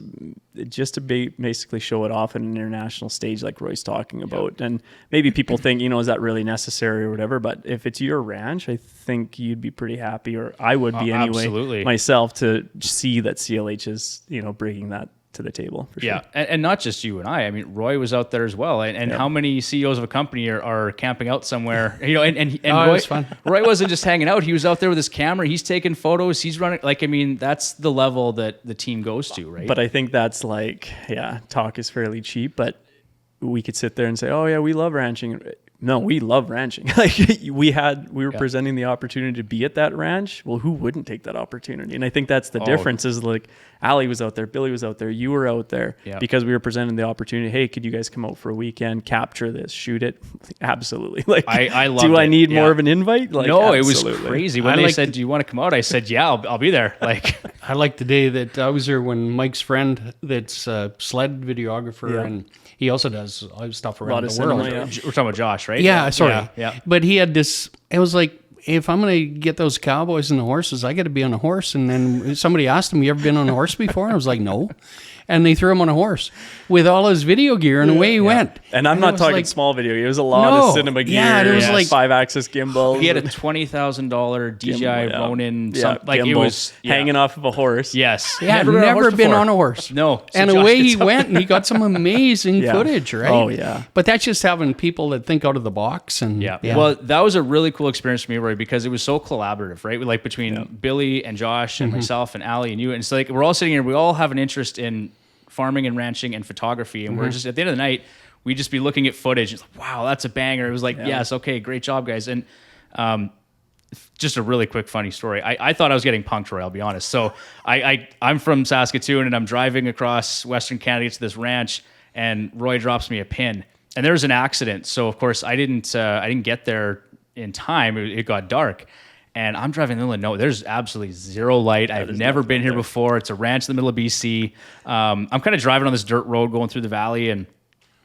just to basically show it off on an international stage like Roy's talking about. And maybe people think, is that really necessary or whatever? But if it's your ranch, I think you'd be pretty happy, or I would be anyway, absolutely. myself, to see that CLH is, bringing that to the table for sure. Yeah, and not just you and I mean, Roy was out there as well. And how many CEOs of a company are camping out somewhere? And Oh, it was fun. Roy wasn't just hanging out. He was out there with his camera. He's taking photos. He's running. That's the level that the team goes to, right? But I think that's talk is fairly cheap, but we could sit there and say, oh yeah, we love ranching. No, we love ranching. we were presenting the opportunity to be at that ranch. Well, who wouldn't take that opportunity? And I think that's the difference is Allie was out there, Billy was out there, you were out there because we were presenting the opportunity. Hey, could you guys come out for a weekend, capture this, shoot it? Absolutely. I loved do I it. need more of an invite? No, absolutely. it was crazy. When they said, do you want to come out? I said, yeah, I'll be there. I like the day that I was there when Mike's friend that's a sled videographer and he also does stuff around the world. We're talking about Josh, right? Yeah, sorry. Yeah. But he had this, it was like, if I'm going to get those cowboys and the horses, I got to be on a horse. And then somebody asked him, you ever been on a horse before? And I was like, no. And they threw him on a horse with all his video gear, and away he went. And I'm not talking small video. It was a lot of cinema gear. Yeah, it was 5-axis gimbal. He had a $20,000 DJI Ronin. Gimbal, it was hanging off of a horse. Yes. Yeah, never been on a horse. No. So and Josh away he went, and he got some amazing footage, right? Oh, yeah. But that's just having people that think out of the box. And Well, that was a really cool experience for me, Roy, because it was so collaborative, right? Between Billy and Josh and myself and Allie and you. And it's we're all sitting here, we all have an interest in farming and ranching and photography. And we're just, at the end of the night, we'd just be looking at footage. It's wow, that's a banger. It was yes, okay, great job, guys. And just a really quick, funny story. I thought I was getting punked, Roy, I'll be honest. So I'm from Saskatoon, and I'm driving across Western Canada to this ranch, and Roy drops me a pin. And there was an accident. So, of course, I didn't get there in time. It got dark. And I'm driving in the middle of nowhere. There's absolutely zero light. I've never been here before. It's a ranch in the middle of BC. I'm kind of driving on this dirt road going through the valley, and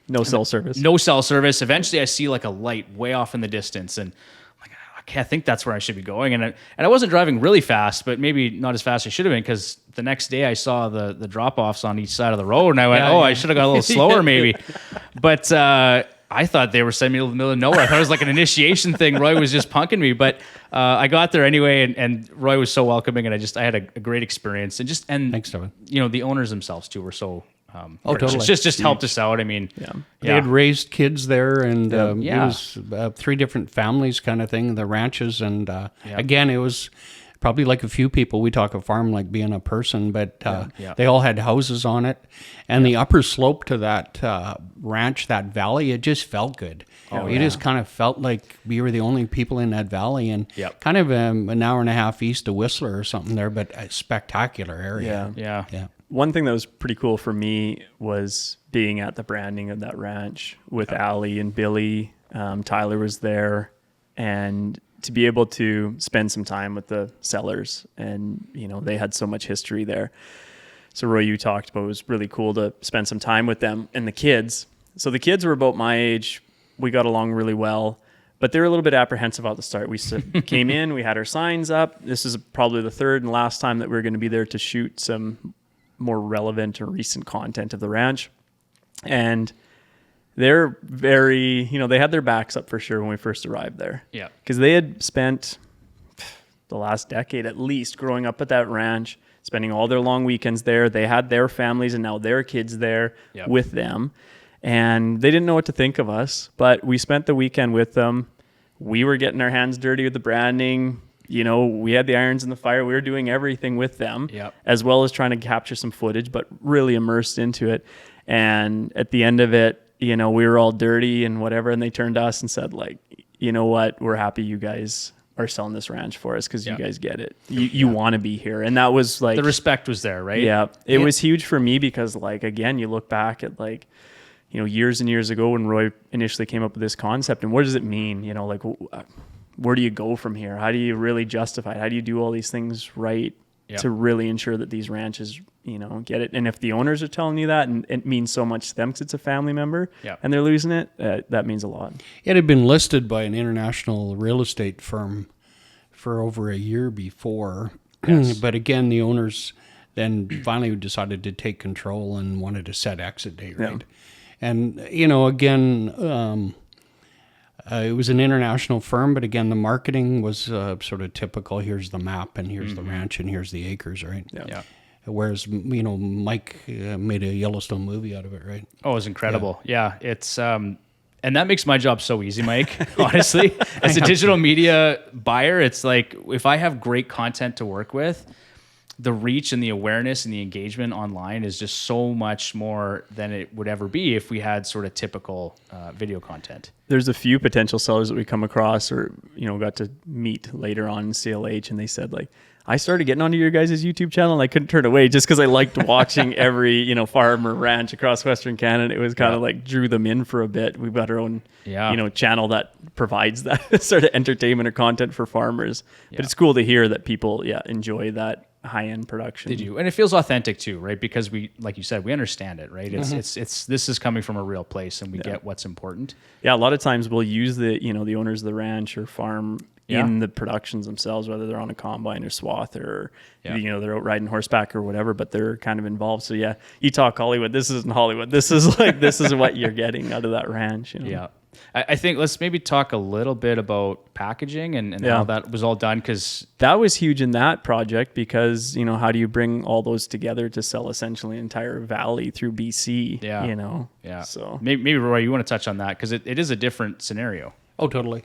no cell service. No cell service. Eventually, I see a light way off in the distance, and I'm like, okay, I think that's where I should be going. And I wasn't driving really fast, but maybe not as fast as I should have been, because the next day I saw the drop-offs on each side of the road, and I went, I should have got a little slower maybe. But I thought they were sending me to the middle of nowhere. I thought it was like an initiation thing. Roy was just punking me, but I got there anyway, and Roy was so welcoming, and I had a great experience. And thanks, Devon. The owners themselves too were so. Totally. Just helped us out. I mean, they had raised kids there, and it was 3 different families kind of thing, the ranches, and again, it was probably like a few people. We talk a farm like being a person, but they all had houses on it, and the upper slope to that ranch, that valley, it just felt good. You just kind of felt like we were the only people in that valley, and kind of an hour and a half east of Whistler or something there, but a spectacular area. Yeah. One thing that was pretty cool for me was being at the branding of that ranch with Allie and Billy. Tyler was there, and to be able to spend some time with the sellers, and they had so much history there. So Roy, you talked about, it was really cool to spend some time with them and the kids. So the kids were about my age. We got along really well, but they were a little bit apprehensive at the start. We came in, we had our signs up. This is probably the third and last time that we were going to be there to shoot some more relevant or recent content of the ranch. And they're very, they had their backs up for sure when we first arrived there. Yeah. Because they had spent the last decade at least growing up at that ranch, spending all their long weekends there. They had their families and now their kids there with them. And they didn't know what to think of us, but we spent the weekend with them. we were getting our hands dirty with the branding. You know, we had the irons in the fire. We were doing everything with them, as well as trying to capture some footage, but really immersed into it. And at the end of it, you know, we were all dirty and whatever. And they turned to us and said, like, you know what, we're happy you guys are selling this ranch for us because you guys get it. You want to be here. And that was like... The respect was there, right? Yeah. It was huge for me because, like, again, you look back at, like, you know, years and years ago when Roy initially came up with this concept and what does it mean? You know, like... where do you go from here? How do you really justify it? How do you do all these things right to really ensure that these ranches, you know, get it? And if the owners are telling you that and it means so much to them because it's a family member and they're losing it, that means a lot. It had been listed by an international real estate firm for over a year before. But again, the owners then finally decided to take control and wanted to set exit date, right? And, you know, again... it was an international firm, but again, the marketing was sort of typical. Here's the map, and here's the ranch, and here's the acres, right? Yeah. Whereas, you know, Mike made a Yellowstone movie out of it, right? Oh, it was incredible. Yeah, it's and that makes my job so easy, Mike. Honestly, as a digital media buyer, it's like if I have great content to work with, the reach and the awareness and the engagement online is just so much more than it would ever be if we had sort of typical video content. There's a few potential sellers that we come across or, you know, got to meet later on in CLH, and they said, like, I started getting onto your guys' YouTube channel and I couldn't turn away just because I liked watching every, you know, farm or ranch across Western Canada. It was kind of like drew them in for a bit. We've got our own, you know, channel that provides that sort of entertainment or content for farmers. But it's cool to hear that people, enjoy that high-end production. They do, and it feels authentic too, right? Because we, like you said, we understand it, right? It's this is coming from a real place, and we get what's important. Yeah, a lot of times we'll use the, you know, the owners of the ranch or farm in the productions themselves, whether they're on a combine or swath or you know, they're out riding horseback or whatever, but they're kind of involved. So you talk Hollywood. This isn't Hollywood. This is like this is what you're getting out of that ranch. You know? Yeah. I think let's maybe talk a little bit about packaging and how that was all done, because that was huge in that project because, you know, how do you bring all those together to sell essentially an entire valley through BC, you know? Yeah. So maybe Roy, you want to touch on that because it is a different scenario. Oh, totally.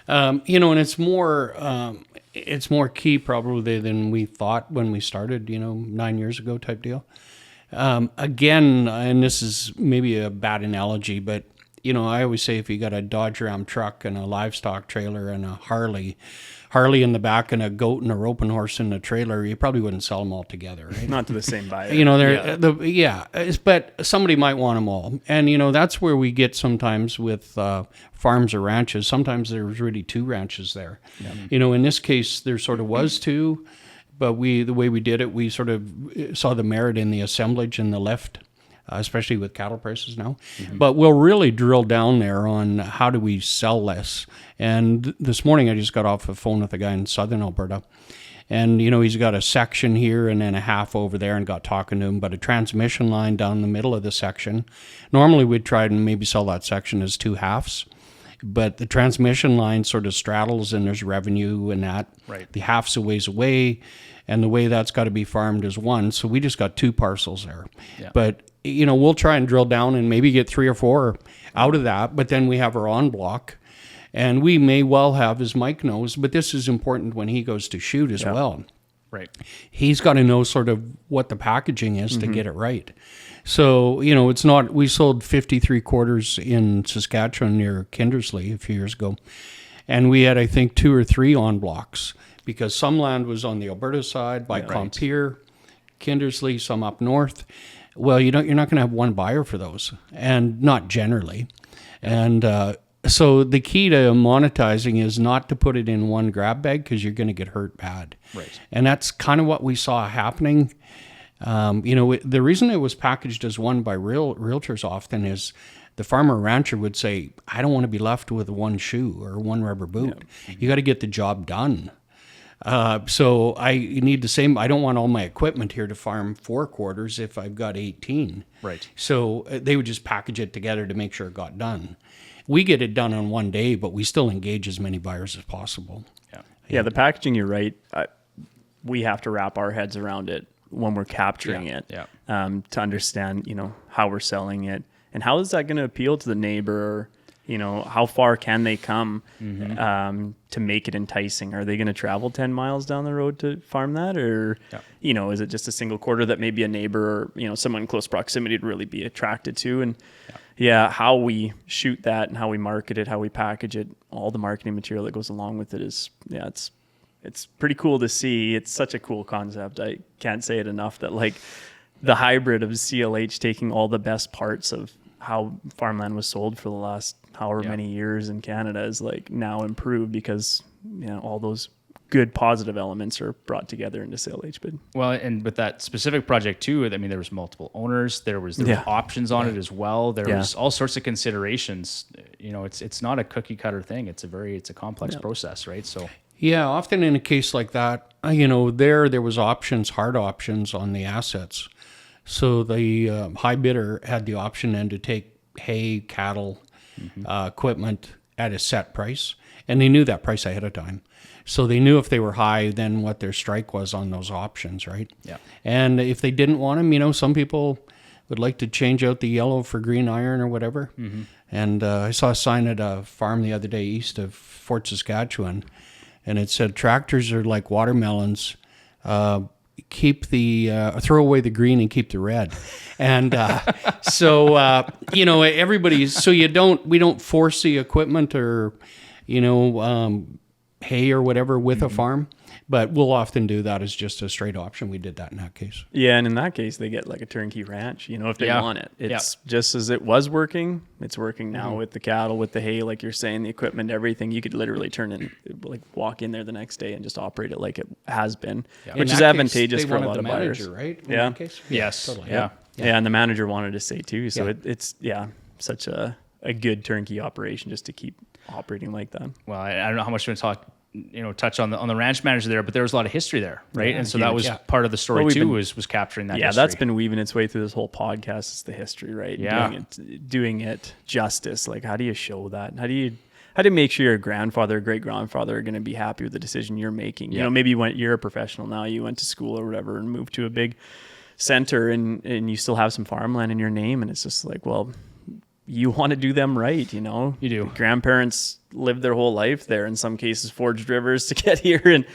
You know, and it's more key probably than we thought when we started, you know, 9 years ago type deal. Again, and this is maybe a bad analogy, but you know, I always say if you got a Dodge Ram truck and a livestock trailer and a Harley in the back and a goat and a roping horse in the trailer, you probably wouldn't sell them all together, right? Not to the same buyer. You know, but somebody might want them all. And, you know, that's where we get sometimes with farms or ranches. Sometimes there's really two ranches there. Yeah. You know, in this case, there sort of was two, but the way we did it, we sort of saw the merit in the assemblage and the lift. Especially with cattle prices now. But we'll really drill down there on how do we sell less. And this morning I just got off the phone with a guy in southern Alberta. And, you know, he's got a section here and then a half over there, and got talking to him, but a transmission line down the middle of the section. Normally we'd try and maybe sell that section as two halves. But the transmission line sort of straddles and there's revenue in that. Right. The half's a ways away, and the way that's got to be farmed is one. So we just got two parcels there. Yeah. But you know, we'll try and drill down and maybe get 3 or 4 out of that, but then we have our on block, and we may well have, as Mike knows, but this is important when he goes to shoot as well. Right. He's got to know sort of what the packaging is to get it right. So, you know, it's not, we sold 53 quarters in Saskatchewan near Kindersley a few years ago, and we had, I think, 2 or 3 on blocks because some land was on the Alberta side by Compier, Kindersley, some up north. Well, you're not going to have one buyer for those, and not generally. And so the key to monetizing is not to put it in one grab bag because you're going to get hurt bad. Right. And that's kind of what we saw happening. You know, the reason it was packaged as one by realtors often is the farmer rancher would say, I don't want to be left with one shoe or one rubber boot. Yeah. You got to get the job done. So I need the same. I don't want all my equipment here to farm 4 quarters if I've got 18. Right. So they would just package it together to make sure it got done. We get it done on one day, but we still engage as many buyers as possible. Yeah. The packaging, you're right. We have to wrap our heads around it when we're capturing it. Yeah. To understand, you know, how we're selling it and how is that going to appeal to the neighbor, how far can they come to make it enticing? Are they going to travel 10 miles down the road to farm that? Or, is it just a single quarter that maybe a neighbor or, someone in close proximity would really be attracted to? And how we shoot that and how we market it, how we package it, all the marketing material that goes along with it is, it's pretty cool to see. It's such a cool concept. I can't say it enough that like the hybrid of CLH taking all the best parts of how farmland was sold for the last however many years in Canada is like now improved because all those good positive elements are brought together into CLHbid. Well, and with that specific project too, I mean, there was multiple owners, there was options on it as well. There was all sorts of considerations. It's not a cookie cutter thing. It's a complex process, right? So yeah, often in a case like that, there was hard options on the assets. So the high bidder had the option then to take hay, cattle, equipment at a set price, and they knew that price ahead of time. So they knew if they were high, then what their strike was on those options, right? Yeah. And if they didn't want them, some people would like to change out the yellow for green iron or whatever. Mm-hmm. And I saw a sign at a farm the other day east of Fort Saskatchewan, and it said, "Tractors are like watermelons. Keep the throw away the green and keep the red." And so everybody's we don't force the equipment or hay or whatever with a farm, but we'll often do that as just a straight option. We did that in that case. Yeah, and in that case they get like a turnkey ranch, if they want it. It's just as it was working, it's working now with the cattle, with the hay, like you're saying, the equipment, everything. You could literally walk in there the next day and just operate it like it has been, which is advantageous for a lot of buyers. Right? In yeah. that case? Yes. Totally. Yeah. Yeah, and the manager wanted to say too. So it's such a good turnkey operation just to keep operating like that. Well, I don't know how much you want to touch on the ranch manager there, but there was a lot of history there, right? And so that was part of the story too, was capturing that. Yeah, history. That's been weaving its way through this whole podcast. It's the history, right? Yeah, doing it justice. Like, how do you show that? How do you make sure your grandfather or great grandfather are going to be happy with the decision you're making? Maybe you're a professional now, you went to school or whatever and moved to a big center and you still have some farmland in your name, and it's just like, well, you want to do them right, You do. Grandparents lived their whole life there, in some cases forged rivers to get here and,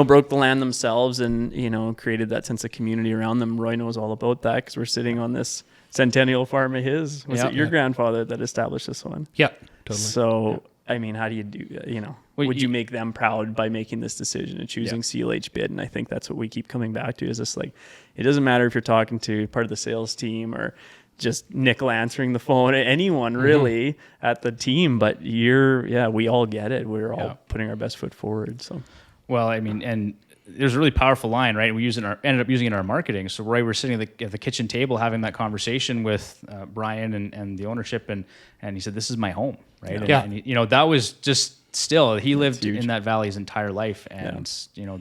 broke the land themselves and, created that sense of community around them. Roy knows all about that because we're sitting on this centennial farm of his. Was it your grandfather that established this one? Yeah, totally. So, I mean, how do you do, would you make them proud by making this decision and choosing CLHbid? And I think that's what we keep coming back to is just like, it doesn't matter if you're talking to part of the sales team or just nickel answering the phone, anyone really at the team, but we all get it. We're all putting our best foot forward. So, well, I mean, and there's a really powerful line, right? We ended up using it in our marketing. So Roy, we're sitting at the kitchen table having that conversation with Brian and the ownership, and he said, "This is my home," right? Yeah. And that was just still, he lived in that valley his entire life, and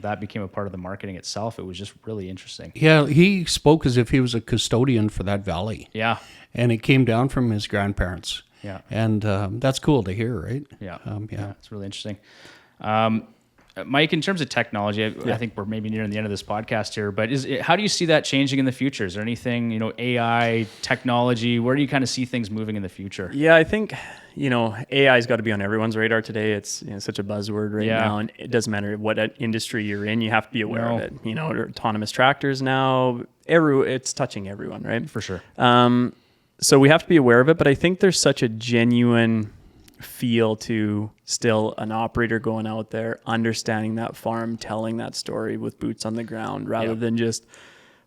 that became a part of the marketing itself. It was just really interesting. Yeah, he spoke as if he was a custodian for that valley. Yeah, and it came down from his grandparents. Yeah, and that's cool to hear, right? Yeah, it's really interesting. Mike, in terms of technology, I think we're maybe nearing the end of this podcast here, but how do you see that changing in the future? Is there anything, AI, technology, where do you kind of see things moving in the future? Yeah, I think, AI's got to be on everyone's radar today. It's such a buzzword right now, and it doesn't matter what industry you're in, you have to be aware of it. Autonomous tractors now, it's touching everyone, right? For sure. So we have to be aware of it, but I think there's such a genuine feel to still an operator going out there, understanding that farm, telling that story with boots on the ground, rather than just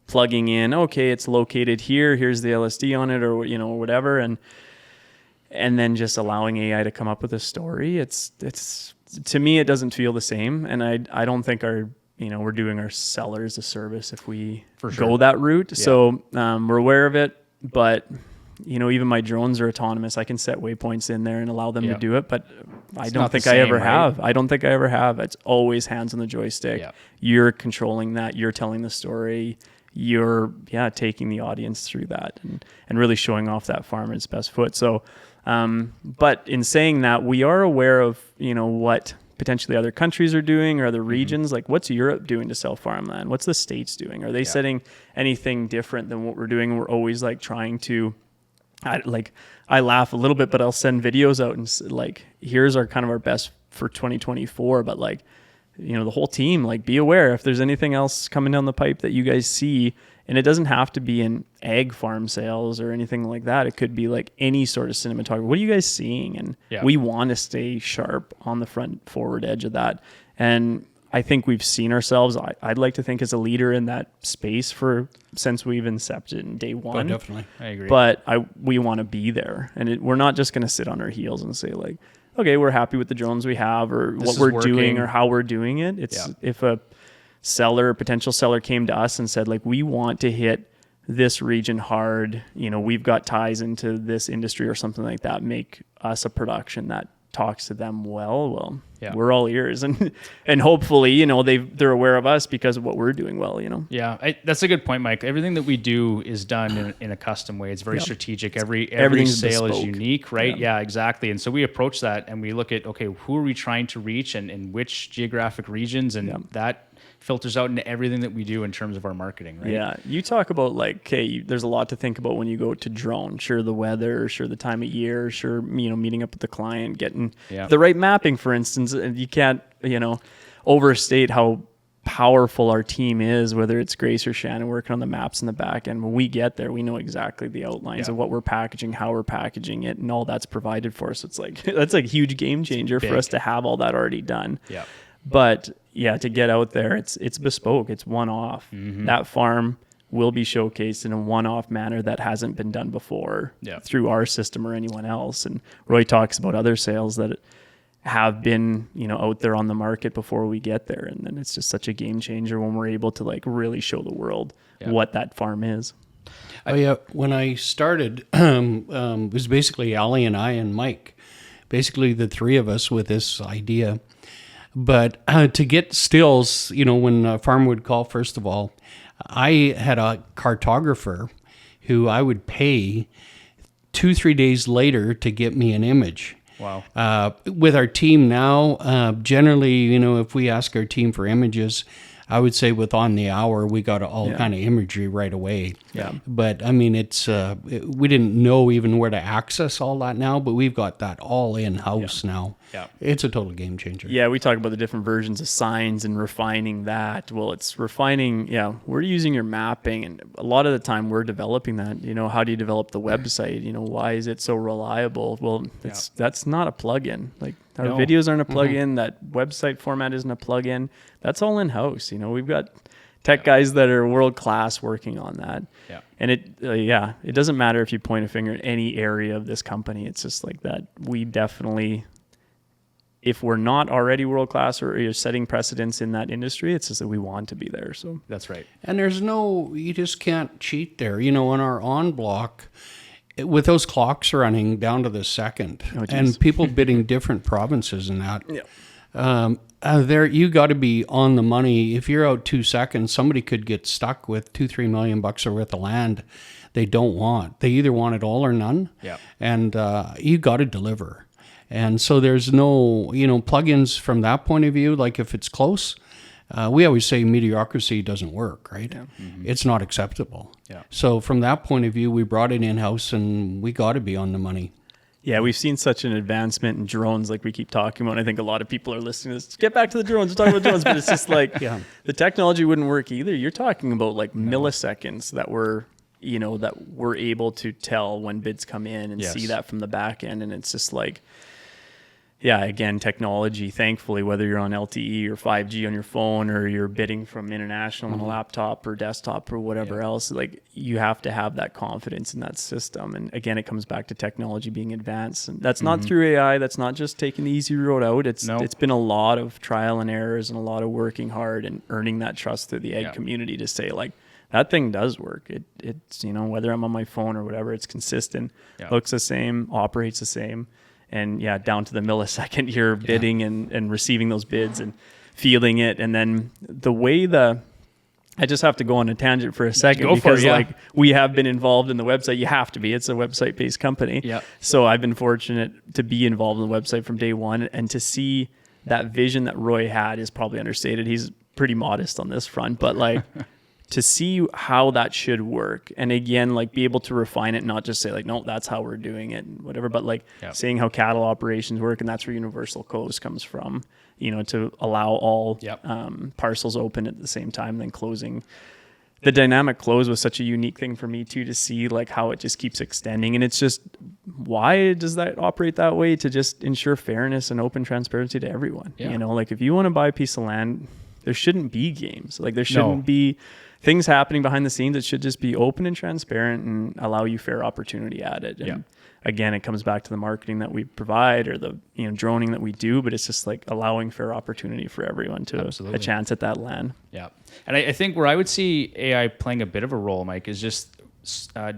plugging in, okay, it's located here, here's the LSD on it, or whatever, and then just allowing AI to come up with a story. It's to me, it doesn't feel the same, and I don't think we're doing our sellers a service if we go that route. Yeah. So we're aware of it, but even my drones are autonomous. I can set waypoints in there and allow them to do it, but I don't think I ever have. I don't think I ever have. It's always hands on the joystick. Yeah. You're controlling that. You're telling the story. You're taking the audience through that and really showing off that farm at its best foot. So, but in saying that, we are aware of what potentially other countries are doing or other regions. Like, what's Europe doing to sell farmland? What's the States doing? Are they setting anything different than what we're doing? We're always trying to I laugh a little bit, but I'll send videos out and like, here's our kind of our best for 2024. But like, you know, the whole team, like, be aware if there's anything else coming down the pipe that you guys see, and it doesn't have to be in egg farm sales or anything like that. It could be like any sort of cinematography. What are you guys seeing? And we want to stay sharp on the forward edge of that. And I think we've seen ourselves, I'd like to think, as a leader in that space since we've incepted in day one. Oh, definitely. I agree. But we want to be there. And we're not just going to sit on our heels and say like, okay, we're happy with the drones we have, or what we're doing, or how we're doing it. It's if a potential seller came to us and said like, we want to hit this region hard, you know, we've got ties into this industry or something like that, make us a production that talks to them well, we're all ears, and hopefully, you know, they're aware of us because of what we're doing well, you know. That's a good point, Mike. Everything that we do is done in a custom way. It's very strategic. Every sale is unique, right? Yeah, exactly. And so we approach that and we look at, okay, who are we trying to reach and which geographic regions, and that filters out into everything that we do in terms of our marketing, right? Yeah. You talk about like, okay, there's a lot to think about when you go to drone. Sure, the weather, sure, the time of year, sure, you know, meeting up with the client, getting the right mapping, for instance. And you can't, you know, overstate how powerful our team is, whether it's Grace or Shannon working on the maps in the back end. When we get there, we know exactly the outlines of what we're packaging, how we're packaging it, and all that's provided for us. It's like, that's like a huge game changer for us to have all that already done. Yeah. But yeah, to get out there, it's bespoke. It's one-off. That farm will be showcased in a one-off manner that hasn't been done before through our system or anyone else. And Roy talks about other sales that have been, you know, out there on the market before we get there. And then it's just such a game changer when we're able to like really show the world what that farm is. When I started, it was basically Allie and I and Mike, basically the three of us with this idea. But to get stills, you know, when Farm would call, first of all, I had a cartographer who I would pay 2-3 days later to get me an image. Wow. With our team now, generally, you know, if we ask our team for images, I would say within the hour, we got all kind of imagery right away. Yeah. But I mean, it's we didn't know even where to access all that now, but we've got that all in-house now. Yeah. It's a total game changer. Yeah, we talk about the different versions of signs and refining that. Well, it's refining, we're using your mapping, and a lot of the time we're developing that. You know, how do you develop the website? You know, why is it so reliable? Well, that's not a plugin. Like, our videos aren't a plugin. That website format isn't a plugin. That's all in-house. You know, we've got tech guys that are world-class working on that. Yeah. And it doesn't matter if you point a finger at any area of this company. It's just like that. We definitely, if we're not already world-class or you're setting precedents in that industry, it's just that we want to be there. So that's right. And you just can't cheat there. You know, on our on-block, with those clocks running down to the second, and people bidding different provinces and that, there you got to be on the money. If you're out 2 seconds, somebody could get stuck with $2-3 million worth of land they don't want. They either want it all or none. Yeah, and you got to deliver. And so there's no, you know, plugins from that point of view. Like if it's close. We always say mediocrity doesn't work, right? Yeah. Mm-hmm. It's not acceptable. Yeah. So from that point of view, we brought it in-house and we got to be on the money. Yeah, we've seen such an advancement in drones like we keep talking about. I think a lot of people are listening to this. Let's get back to the drones. We're talking about drones, but it's just like the technology wouldn't work either. You're talking about like milliseconds that we're able to tell when bids come in and see that from the back end. And it's just like, again, technology, thankfully, whether you're on LTE or 5G on your phone or you're bidding from international on a laptop or desktop or whatever else, like you have to have that confidence in that system. And again, it comes back to technology being advanced. And that's not through AI. That's not just taking the easy road out. It's been a lot of trial and errors and a lot of working hard and earning that trust through the ag community to say like, that thing does work. It's, you know, whether I'm on my phone or whatever, it's consistent, looks the same, operates the same. And down to the millisecond, you're bidding and receiving those bids and feeling it. And then the way I just have to go on a tangent for a second because like we have been involved in the website. You have to be. It's a website-based company. Yeah. So I've been fortunate to be involved in the website from day one, and to see that vision that Roy had is probably understated. He's pretty modest on this front, but like to see how that should work. And again, like be able to refine it, not just say like, no, that's how we're doing it and whatever, but like seeing how cattle operations work. And that's where universal close comes from, you know, to allow all parcels open at the same time, then closing. The dynamic close was such a unique thing for me too, to see like how it just keeps extending. And it's just, why does that operate that way? To just ensure fairness and open transparency to everyone. You know, like if you want to buy a piece of land, there shouldn't be games. Like there shouldn't be things happening behind the scenes. It should just be open and transparent and allow you fair opportunity at it. And again, it comes back to the marketing that we provide or the, you know, droning that we do, but it's just like allowing fair opportunity for everyone to a chance at that land. Yeah. And I think where I would see AI playing a bit of a role, Mike, is just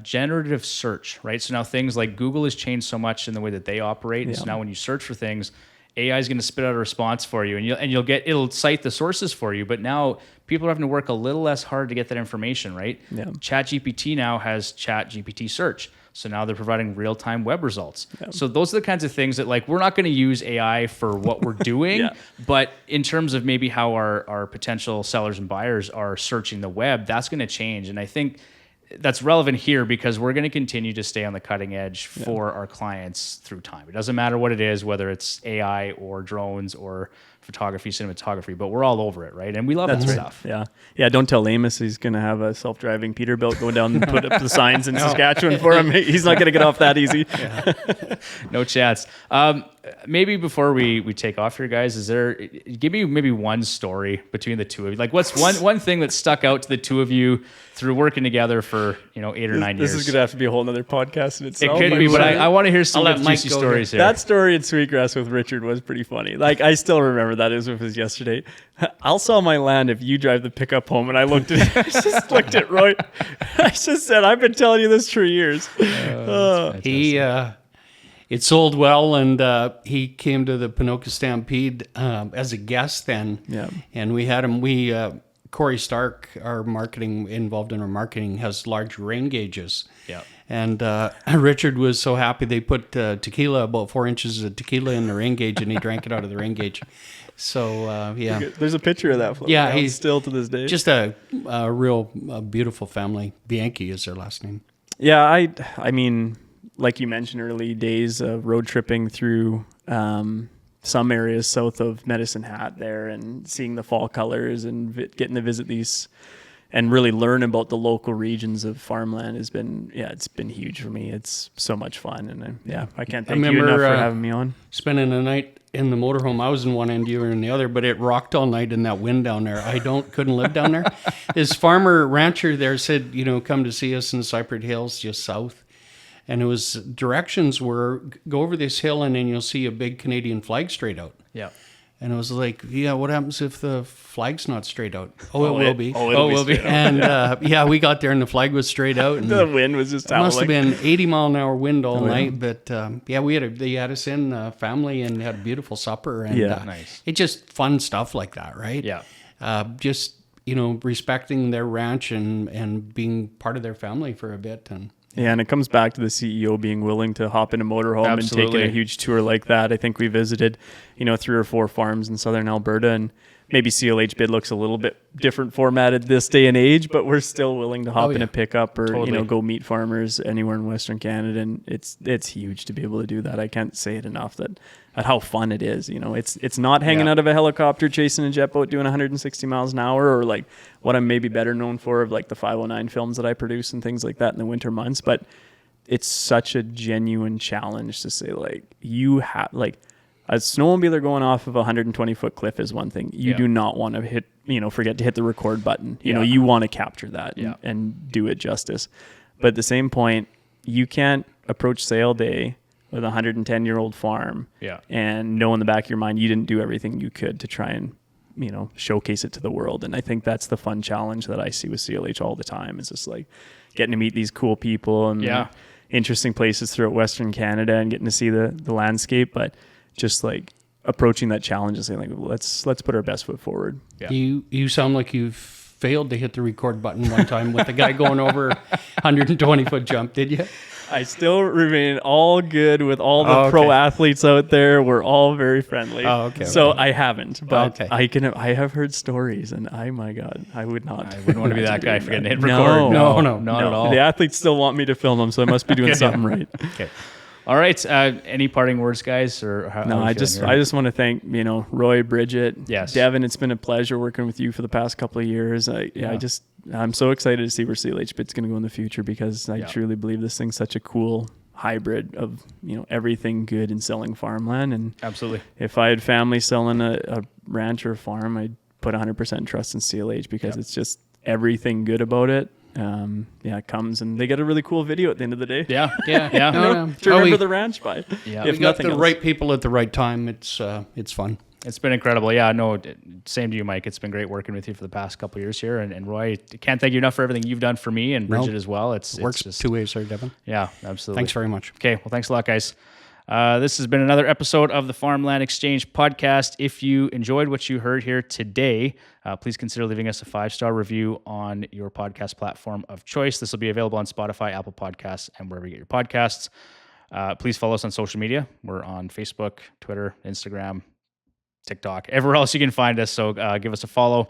generative search, right? So now things like Google has changed so much in the way that they operate. And so now when you search for things, AI is going to spit out a response for you, and it'll cite the sources for you. But now people are having to work a little less hard to get that information, right? Yeah. ChatGPT now has ChatGPT search, so now they're providing real-time web results. Yeah. So those are the kinds of things that like we're not going to use AI for what we're doing, but in terms of maybe how our potential sellers and buyers are searching the web, that's going to change, and I think that's relevant here because we're going to continue to stay on the cutting edge for our clients through time. It doesn't matter what it is, whether it's AI or drones or photography, cinematography, but we're all over it, right? And we love that stuff. Yeah. Yeah. Don't tell Amos he's going to have a self-driving Peterbilt go down and put up the signs in Saskatchewan for him. He's not going to get off that easy. No chance. Maybe before we take off here, guys, give me maybe one story between the two of you. Like what's one thing that stuck out to the two of you through working together for, 8 or 9 years? This is going to have to be a whole nother podcast in itself. It could be, but I want to hear some juicy stories here. That story in Sweetgrass with Richard was pretty funny. Like I still remember that. It was yesterday. I'll sell my land if you drive the pickup home. And I looked at I just looked at Roy. I just said, I've been telling you this for years. It sold well, and he came to the Ponoka Stampede as a guest then. Yeah. And we had him. Corey Stark, involved in our marketing, has large rain gauges. Yeah. And Richard was so happy they put tequila, about 4 inches of tequila in the rain gauge, and he drank it out of the rain gauge. So, There's a picture of that. Yeah, he's still to this day. Just a real beautiful family. Bianchi is their last name. Yeah, I mean, like you mentioned, early days of road tripping through some areas south of Medicine Hat there and seeing the fall colors and getting to visit these and really learn about the local regions of farmland has been, it's been huge for me. It's so much fun. And I can't thank you enough for having me on. Spending a night in the motorhome. I was in one end, you were in the other, but it rocked all night in that wind down there. Couldn't live down there. This farmer rancher there said, come to see us in the Cypress Hills just south. And it was directions were go over this hill and then you'll see a big Canadian flag straight out. Yeah. And it was like, what happens if the flag's not straight out? It will be. It will be. And we got there and the flag was straight out. And the wind was just howling. It must have been 80 mile an hour wind all night. But they had us in family and had a beautiful supper. And nice. It's just fun stuff like that, right? Yeah. Respecting their ranch and being part of their family for a bit. And it comes back to the CEO being willing to hop in a motorhome and taking a huge tour like that. I think we visited, 3 or 4 farms in southern Alberta, and maybe CLHbid looks a little bit different formatted this day and age, but we're still willing to hop in a pickup or go meet farmers anywhere in Western Canada, and it's huge to be able to do that. I can't say it enough that how fun it is. It's not hanging out of a helicopter chasing a jet boat doing 160 miles an hour, or like what I'm maybe better known for of like the 509 films that I produce and things like that in the winter months. But it's such a genuine challenge to say like you have like a snowmobiler going off of a 120-foot cliff is one thing. You do not want to forget to hit the record button. You want to capture that and do it justice. But at the same point, you can't approach sale day with a 110-year-old farm and know in the back of your mind you didn't do everything you could to try and showcase it to the world. And I think that's the fun challenge that I see with CLH all the time, is just like getting to meet these cool people and interesting places throughout Western Canada and getting to see the landscape, but just like approaching that challenge and saying like, let's put our best foot forward. You sound like you've failed to hit the record button one time with the guy going over 120-foot jump, did you? I still remain all good with all the Oh, pro okay. athletes out there. We're all very friendly. Oh, okay, So I haven't, but Okay. I have heard stories, and my God, I would not. I wouldn't want to be that guy forgetting to hit No. record. No, not at all. The athletes still want me to film them, so I must be doing something right. Okay. All right. Any parting words, guys? Or how No, are you I feeling just here? want to thank Roy, Bridget, Yes. Devon. It's been a pleasure working with you for the past couple of years. I'm so excited to see where CLHbid's going to go in the future, because I truly believe this thing's such a cool hybrid of everything good in selling farmland. And Absolutely. if I had family selling a ranch or a farm, I'd put 100% trust in CLH, because it's just everything good about it. It comes, and they get a really cool video at the end of the day. Yeah. Yeah. Yeah. To remember the ranch by. Yeah. We If got nothing the else. right people at the right time. It's fun. It's been incredible. Yeah, no, same to you, Mike. It's been great working with you for the past couple of years here. And Roy, can't thank you enough for everything you've done for me, and Bridget as well. It's Works just, two ways there, Devon. Yeah, absolutely. Thanks very much. Okay, well, thanks a lot, guys. This has been another episode of the Farmland Exchange podcast. If you enjoyed what you heard here today, please consider leaving us a 5-star review on your podcast platform of choice. This will be available on Spotify, Apple Podcasts, and wherever you get your podcasts. Please follow us on social media. We're on Facebook, Twitter, Instagram, TikTok, everywhere else you can find us. So give us a follow.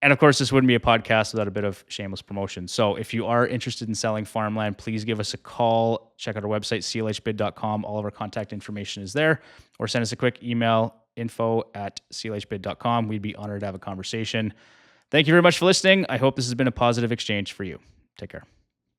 And of course, this wouldn't be a podcast without a bit of shameless promotion. So if you are interested in selling farmland, please give us a call. Check out our website, CLHbid.com. All of our contact information is there. Or send us a quick email, info@CLHbid.com. We'd be honored to have a conversation. Thank you very much for listening. I hope this has been a positive exchange for you. Take care.